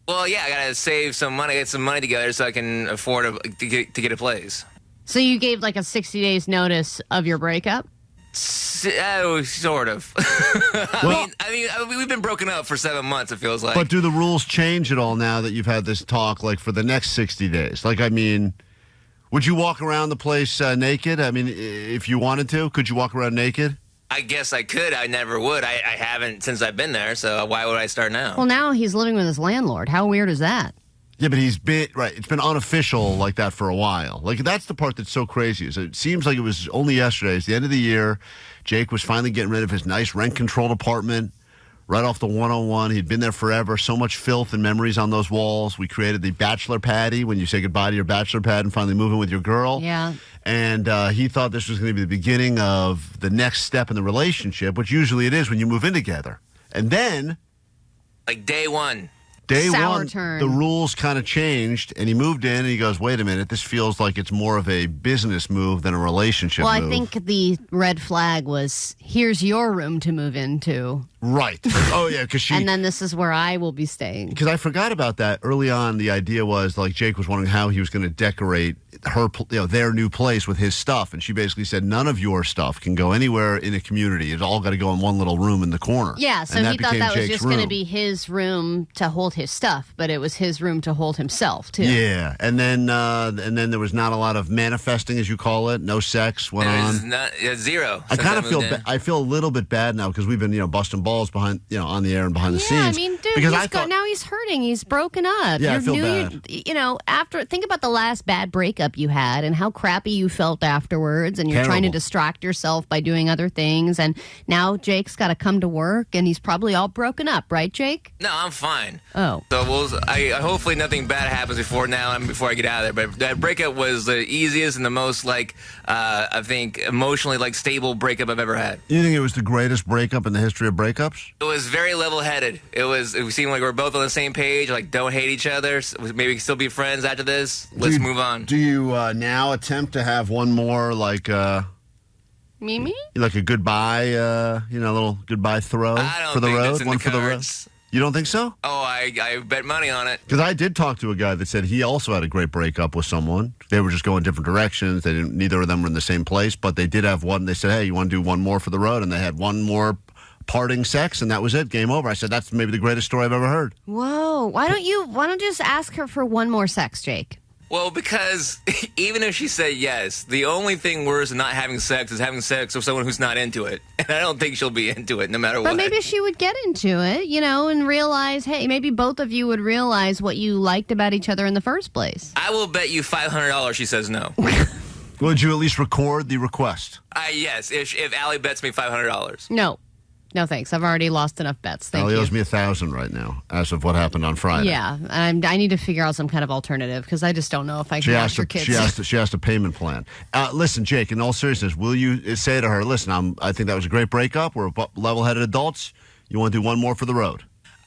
Well, yeah, I gotta save some money, get some money together so I can afford to get a place. So you gave like a 60 days notice of your breakup? Sort of. I mean, we've been broken up for 7 months, it feels like. But do the rules change at all now that you've had this talk, like for the next 60 days? Like, I mean, would you walk around the place naked? I mean, if you wanted to, could you walk around naked? I guess I could. I never would. I haven't since I've been there, so why would I start now? Well, now he's living with his landlord. How weird is that? Yeah, but it's been unofficial like that for a while. Like, that's the part that's so crazy. Is it seems like it was only yesterday. It's the end of the year. Jake was finally getting rid of his nice rent-controlled apartment right off the 101. He'd been there forever. So much filth and memories on those walls. We created the bachelor paddy when you say goodbye to your bachelor pad and finally move in with your girl. Yeah. And he thought this was going to be the beginning of the next step in the relationship, which usually it is when you move in together. And then... like day one. Turn. The rules kind of changed, and he moved in, and he goes, wait a minute, this feels like it's more of a business move than a relationship move. Well, I think the red flag was, here's your room to move into. Right. Oh, yeah, because and then this is where I will be staying. Because I forgot about that. Early on, the idea was, like, Jake was wondering how he was going to decorate their new place with his stuff, and she basically said, none of your stuff can go anywhere in a community. It's all got to go in one little room in the corner. Yeah, so he thought that was just going to be his room to hold his stuff, but it was his room to hold himself, too. Yeah, and then there was not a lot of manifesting, as you call it. No sex went on. Zero. I kind of feel I feel a little bit bad now because we've been busting balls behind on the air and behind the scenes. Yeah, I mean, dude, because now he's hurting. He's broken up. Yeah, I feel bad. Think about the last bad breakup you had and how crappy you felt afterwards, and you're trying to distract yourself by doing other things, and now Jake's got to come to work, and he's probably all broken up, right, Jake? No, I'm fine. Oh. So hopefully nothing bad happens before I get out of there, but that breakup was the easiest and the most, I think, emotionally, stable breakup I've ever had. You think it was the greatest breakup in the history of breakups? breakups? It was very level-headed. It seemed like we're both on the same page, like don't hate each other. Maybe still be friends after this. Let's move on. Do you now attempt to have one more, like... Mimi? Like a goodbye, a little goodbye throw for the road? One for the road? You don't think so? Oh, I bet money on it. Because I did talk to a guy that said he also had a great breakup with someone. They were just going different directions. Neither of them were in the same place, but they did have one. They said, hey, you want to do one more for the road? And they had one more parting sex, and that was it. Game over. I said, that's maybe the greatest story I've ever heard. Whoa. Why don't you just ask her for one more sex, Jake? Well, because even if she said yes, the only thing worse than not having sex is having sex with someone who's not into it. And I don't think she'll be into it no matter what. But maybe she would get into it, and realize, hey, maybe both of you would realize what you liked about each other in the first place. I will bet you $500 she says no. Would you at least record the request? Yes, if Allie bets me $500. No, thanks. I've already lost enough bets. Thank you. Allie owes me $1,000 right now, as of what happened on Friday. Yeah, I need to figure out some kind of alternative because I just don't know if I can watch your kids. She asked a payment plan. Listen, Jake, in all seriousness, will you say to her, listen, I think that was a great breakup. We're level-headed adults. You want to do one more for the road?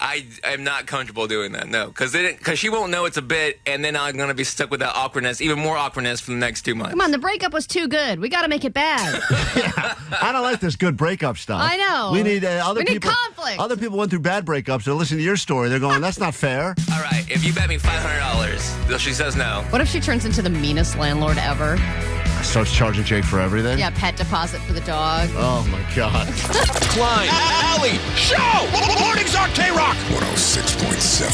I'm not comfortable doing that, no. Because she won't know it's a bit, and then I'm going to be stuck with that awkwardness, even more awkwardness for the next 2 months. Come on, the breakup was too good. We got to make it bad. Yeah, I don't like this good breakup stuff. I know. We need other people. Conflict. Other people went through bad breakups. They're listening to your story. They're going, that's not fair. All right, if you bet me $500, she says no. What if she turns into the meanest landlord ever? Starts charging Jake for everything? Yeah, pet deposit for the dog. Oh, my God. Klein, Alley, Show! Mornings on KROQ 106.7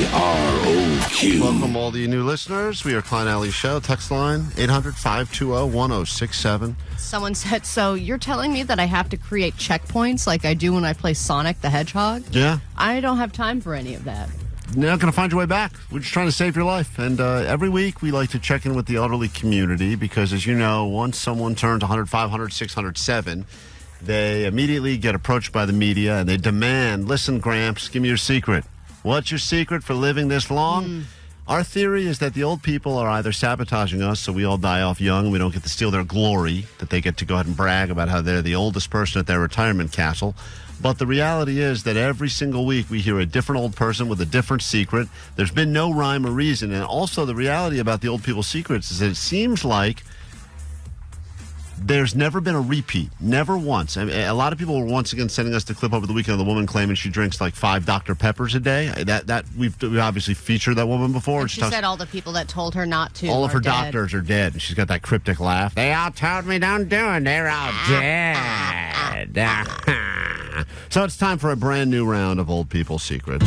KROQ. Welcome all the new listeners. We are Klein Alley Show. Text line 800-520-1067. Someone said, so you're telling me that I have to create checkpoints like I do when I play Sonic the Hedgehog? Yeah. I don't have time for any of that. You're not going to find your way back. We're just trying to save your life. And every week we like to check in with the elderly community because, as you know, once someone turns 100, 500, 600, 7, they immediately get approached by the media and they demand, listen, Gramps, give me your secret. What's your secret for living this long? Our theory is that the old people are either sabotaging us so we all die off young and we don't get to steal their glory, that they get to go ahead and brag about how they're the oldest person at their retirement castle. But the reality is that every single week we hear a different old person with a different secret. There's been no rhyme or reason. And also the reality about the old people's secrets is that it seems like there's never been a repeat. Never once. I mean, a lot of people were once again sending us the clip over the weekend of the woman claiming she drinks like 5 Dr. Peppers a day. That we've obviously featured that woman before. And she said all the people that told her not to. All of her doctors are dead. And she's got that cryptic laugh. They all told me don't do it. They're all dead. So it's time for a brand new round of old people's secrets.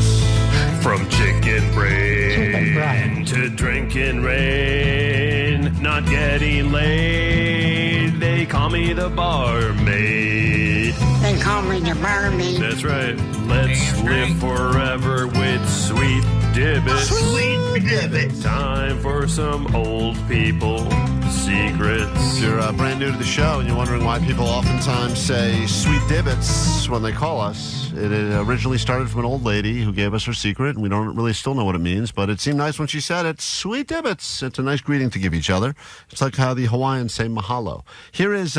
From chicken brain to drinking rain, not getting laid. They call me the barmaid. They call me the barmaid. That's right. Let's live forever with Sweet Dibbit. Sweet Dibbit. Time for some old people secrets. If you're brand new to the show and you're wondering why people oftentimes say Sweet Dibbits when they call us, it originally started from an old lady who gave us her secret, and we don't really still know what it means, but it seemed nice when she said it. Sweet Dibbits. It's a nice greeting to give each other. It's like how the Hawaiians say mahalo. Here is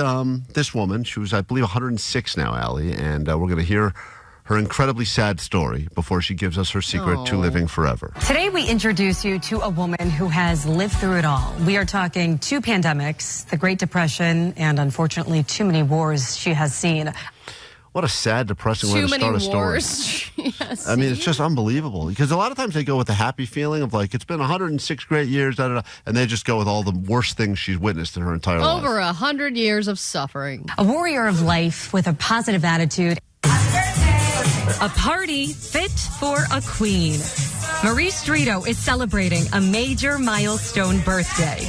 this woman. She was, I believe, 106 now, Allie, and we're going to hear her incredibly sad story before she gives us her secret to living forever. Today we introduce you to a woman who has lived through it all. We are talking 2 pandemics, the Great Depression, and unfortunately too many wars she has seen. What a sad, depressing way to start a story. Yes. I mean, it's just unbelievable. Because a lot of times they go with the happy feeling of like, it's been 106 great years, and they just go with all the worst things she's witnessed in her entire life. Over 100 years of suffering. A warrior of life with a positive attitude. A party fit for a queen. Marie Strito is celebrating a major milestone birthday.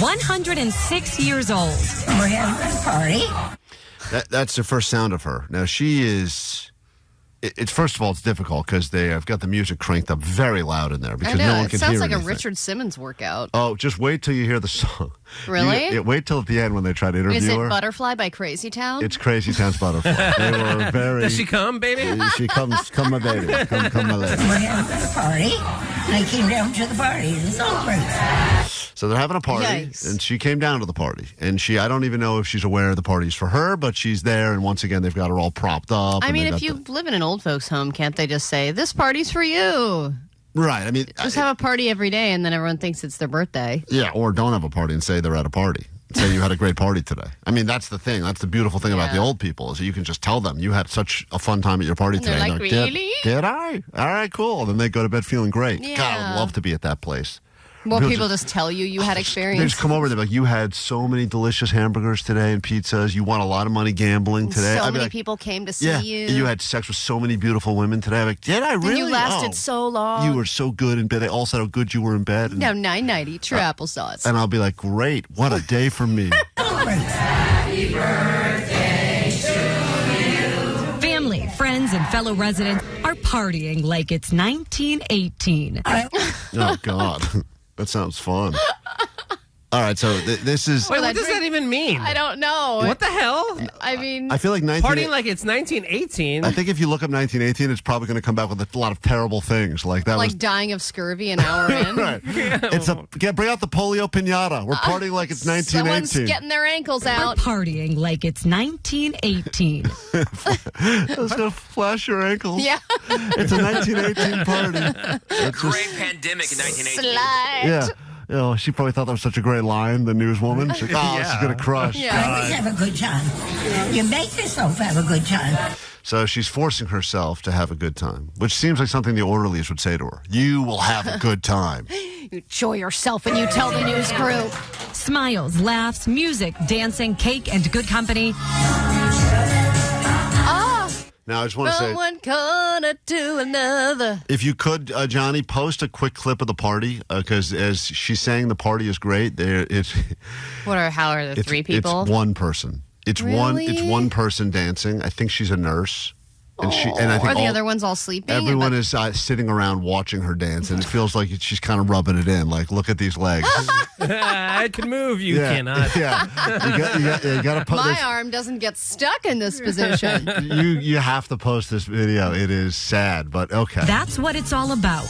106 years old. We're having a party. That's the first sound of her. Now, she is... It's first of all, it's difficult because they have got the music cranked up very loud in there because no one can hear anything. It sounds like a Richard Simmons workout. Oh, just wait till you hear the song. Really? Wait till at the end when they try to interview her. Is it Butterfly by Crazy Town? It's Crazy Town's Butterfly. They were very... Does she come, baby? She comes. Come, my baby. Come, my lady. We're having a party. I came down to the party to celebrate. So they're having a party, and she came down to the party. And I don't even know if she's aware the party's for her, but she's there, and once again, they've got her all propped up. I mean, if you live in an old folks' home, can't they just say, this party's for you? Right. I mean, just have a party every day, and then everyone thinks it's their birthday. Yeah, or don't have a party and say they're at a party. Say you had a great party today. I mean, that's the thing. That's the beautiful thing about the old people is that you can just tell them you had such a fun time at your party today. They're like, really? Did I? All right, cool. And then they go to bed feeling great. Yeah. God, I'd love to be at that place. Well, people just tell you had experience. They just come over. They're like, you had so many delicious hamburgers today and pizzas. You won a lot of money gambling today. So many people came to see you. You had sex with so many beautiful women today. I'm like, did I really? And you lasted so long. You were so good in bed. They all said how good you were in bed. No, 990, true applesauce. And I'll be like, great. What a day for me. Happy birthday to you. Family, friends, and fellow residents are partying like it's 1918. Oh, God. That sounds fun. All right, so this is... Wait, what does that even mean? I don't know. What the hell? I mean... I feel like partying like it's 1918. I think if you look up 1918, it's probably going to come back with a lot of terrible things. Like dying of scurvy an hour in. Right. Bring out the polio pinata. We're partying like it's 1918. Someone's getting their ankles out. We're partying like it's 1918. I was going to flash your ankles. Yeah. It's a 1918 party. Great pandemic in 1918. Slide. Yeah. You know, she probably thought that was such a great line, the newswoman. She's like, this is going to crush. Yeah. Always have a good time. You make yourself have a good time. So she's forcing herself to have a good time, which seems like something the orderlies would say to her. You will have a good time. You enjoy yourself and you tell the news crew. Smiles, laughs, music, dancing, cake, and good company. Now, I just want to say... one corner to another. If you could, Johnny, post a quick clip of the party, because as she's saying the party is great, how are the three people? It's one person. It's one person dancing. I think she's a nurse. And I think are the other ones all sleeping? Everyone is sitting around watching her dance, and it feels like she's kind of rubbing it in. Like, look at these legs. I can move. You cannot. Yeah, you got to post. My arm doesn't get stuck in this position. You have to post this video. It is sad, but okay. That's what it's all about.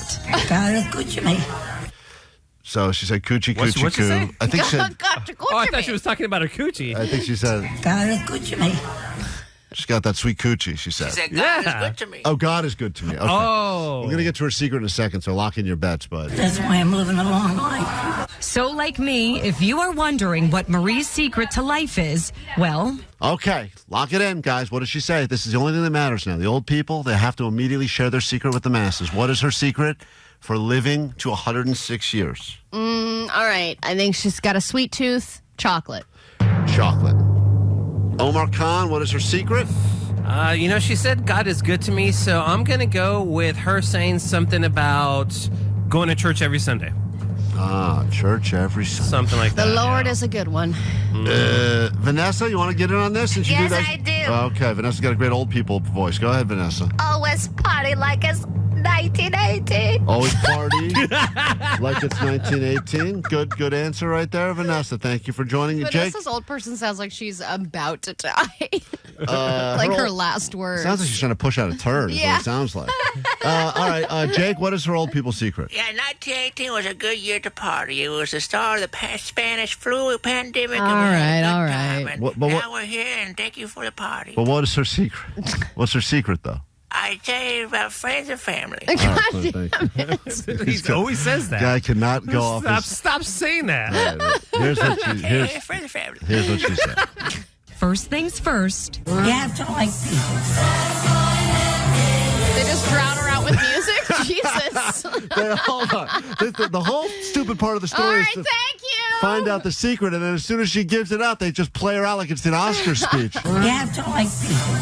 So she said, "Coochie, what's coochie, she say? I think she said. Oh, I thought she was talking about her coochie. I think she said. She's got that sweet coochie, she said. She said, God is good to me. Oh, God is good to me. Okay. Oh. I'm going to get to her secret in a second, so lock in your bets, bud. That's why I'm living a long life. So, like me, if you are wondering what Marie's secret to life is, well... Okay, lock it in, guys. What does she say? This is the only thing that matters now. The old people, they have to immediately share their secret with the masses. What is her secret for living to 106 years? All right. I think she's got a sweet tooth. Chocolate. Chocolate. Omar Khan, what is her secret? She said God is good to me, so I'm going to go with her saying something about going to church every Sunday. Church every Sunday. Something like that. The Lord is a good one. Vanessa, you want to get in on this? Yes, I do. Okay, Vanessa's got a great old people voice. Go ahead, Vanessa. Always party like it's 1918. Always party like it's 1918. Good answer right there, Vanessa. Thank you for joining. Vanessa's old person sounds like she's about to die. Like her last words. Sounds like she's trying to push out a turd. Is what it sounds like. All right, Jake, what is her old people secret? Yeah, 1918 was a good year to party. It was the start of the Spanish flu pandemic. All right. Now we're here, and thank you for the party. But what is her secret? What's her secret, though? I tell you about friends and family. He always says that. Guy cannot go off. Stop saying that. Right. Here's friends and family. Here's what she said. First things first. You have to like people. They just drown her out with music? Jesus. Hold on. The whole stupid part of the story is to thank you. find out the secret, and then as soon as she gives it out, they just play her out like it's an Oscar speech. You have to like people.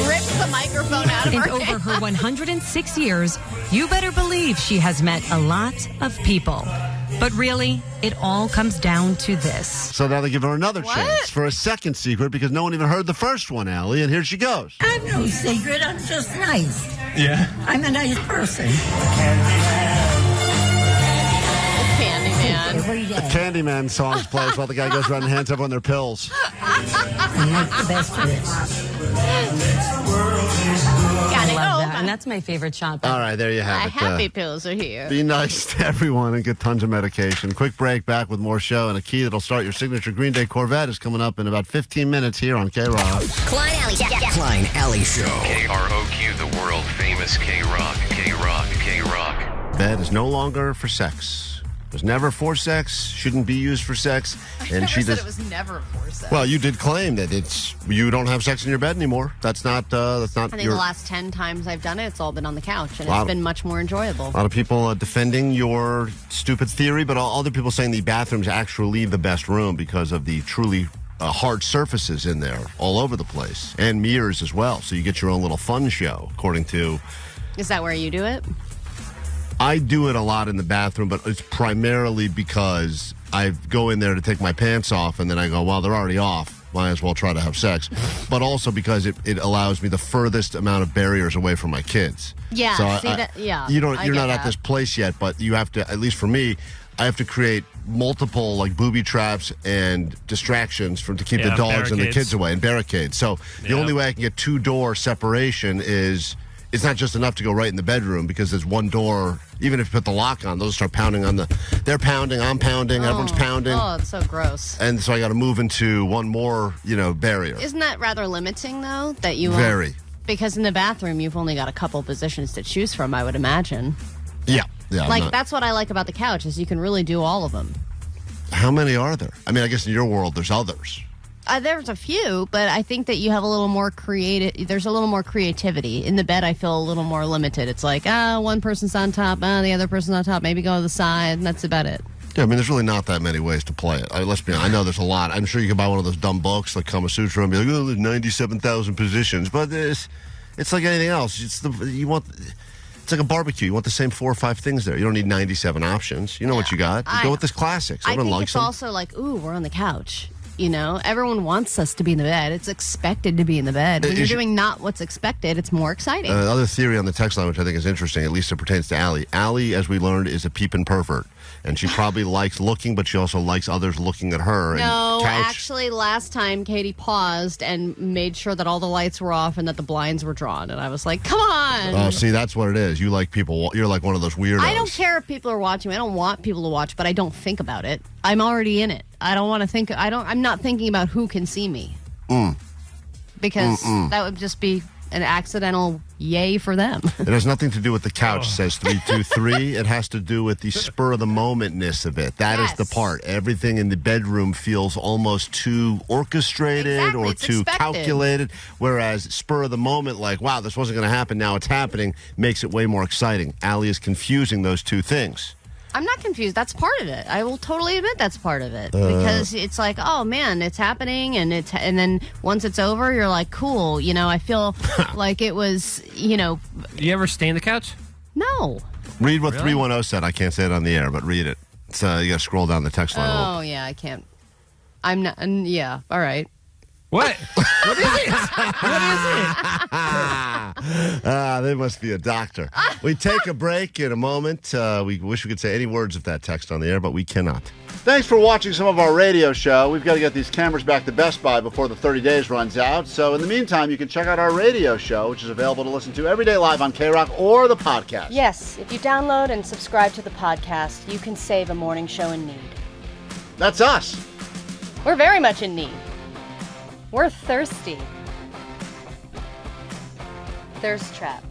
Rips the microphone out of her And over her 106 years, you better believe she has met a lot of people. But really, it all comes down to this. So now they give her another chance for a second secret because no one even heard the first one, Allie, and here she goes. I'm no secret. I'm just nice. Yeah. I'm a nice person. Candyman. Candyman songs plays while the guy goes around and hands everyone their pills. I make the best of it. Gotta go. and that's my favorite shot. All right, there you have it. Happy pills are here. Be nice to everyone and get tons of medication. Quick break, back with more show, and a key that'll start your signature Green Day Corvette is coming up in about 15 minutes here on KROQ. Klein Alley Show. Klein Alley Show. KROQ, the world famous KROQ. KROQ. Bed is no longer for sex. Was never for sex, shouldn't be used for sex. And she said it was never for sex. Well, you did claim that you don't have sex in your bed anymore. That's not. I think the last 10 times I've done it, it's all been on the couch, and it's been much more enjoyable. A lot of people defending your stupid theory, but other people saying the bathroom's actually the best room because of the truly hard surfaces in there all over the place, and mirrors as well. So you get your own little fun show, according to. Is that where you do it? I do it a lot in the bathroom, but it's primarily because I go in there to take my pants off, and then I go, well, they're already off. Might as well try to have sex. But also because it allows me the furthest amount of barriers away from my kids. Yeah, so you're not at this place yet, but you have to, at least for me, I have to create multiple like booby traps and distractions to keep the dogs and the kids away, and barricades. So the only way I can get 2-door separation is... It's not just enough to go right in the bedroom because there's one door. Even if you put the lock on, those start pounding on they're pounding, I'm pounding, everyone's pounding. Oh, it's so gross. And so I got to move into one more, barrier. Isn't that rather limiting, though? That you Very. Because in the bathroom, you've only got a couple positions to choose from, I would imagine. Yeah. That's what I like about the couch is you can really do all of them. How many are there? I mean, I guess in your world, there's others. There's a few, but I think that you have a little more there's a little more creativity. In the bed, I feel a little more limited. It's like, one person's on top, the other person's on top, maybe go to the side, and that's about it. Yeah, I mean, there's really not that many ways to play it. Let's be honest. I know there's a lot. I'm sure you can buy one of those dumb books like Kama Sutra and be like, there's 97,000 positions. But it's like anything else. It's like a barbecue. You want the same 4 or 5 things there. You don't need 97 options. You know what you got. Go with the classics. I think it's also like, we're on the couch. Everyone wants us to be in the bed. It's expected to be in the bed. When you're doing not what's expected, it's more exciting. Other theory on the text line, which I think is interesting, at least it pertains to Allie. Allie, as we learned, is a peeping pervert. And she probably likes looking, but she also likes others looking at her. No, actually, last time Katie paused and made sure that all the lights were off and that the blinds were drawn. And I was like, come on. Oh, see, that's what it is. You like people. You're like one of those weirdos. I don't care if people are watching me. I don't want people to watch, but I don't think about it. I'm already in it. I don't want to think. I'm not thinking about who can see me. Because that would just be an accidental yay for them. It has nothing to do with the couch, says 323. It has to do with the spur-of-the-momentness of it. That is the part. Everything in the bedroom feels almost too orchestrated or too calculated, whereas spur-of-the-moment, like, wow, this wasn't going to happen, now it's happening, makes it way more exciting. Allie is confusing those two things. I'm not confused. That's part of it. I will totally admit that's part of it. Because it's like, oh, man, it's happening. And then once it's over, you're like, cool. I feel like it was, Do you ever stay in the couch? No. Read what 310 said. I can't say it on the air, but read it. So you got to scroll down the text line a little. Oh, yeah, I can't. I'm not. Yeah, all right. What? What is it? What is it? They must be a doctor. We take a break in a moment. We wish we could say any words of that text on the air, but we cannot. Thanks for watching some of our radio show. We've got to get these cameras back to Best Buy before the 30 days runs out. So in the meantime, you can check out our radio show, which is available to listen to every day live on KROQ or the podcast. Yes, if you download and subscribe to the podcast, you can save a morning show in need. That's us. We're very much in need. We're thirsty. Thirst trap.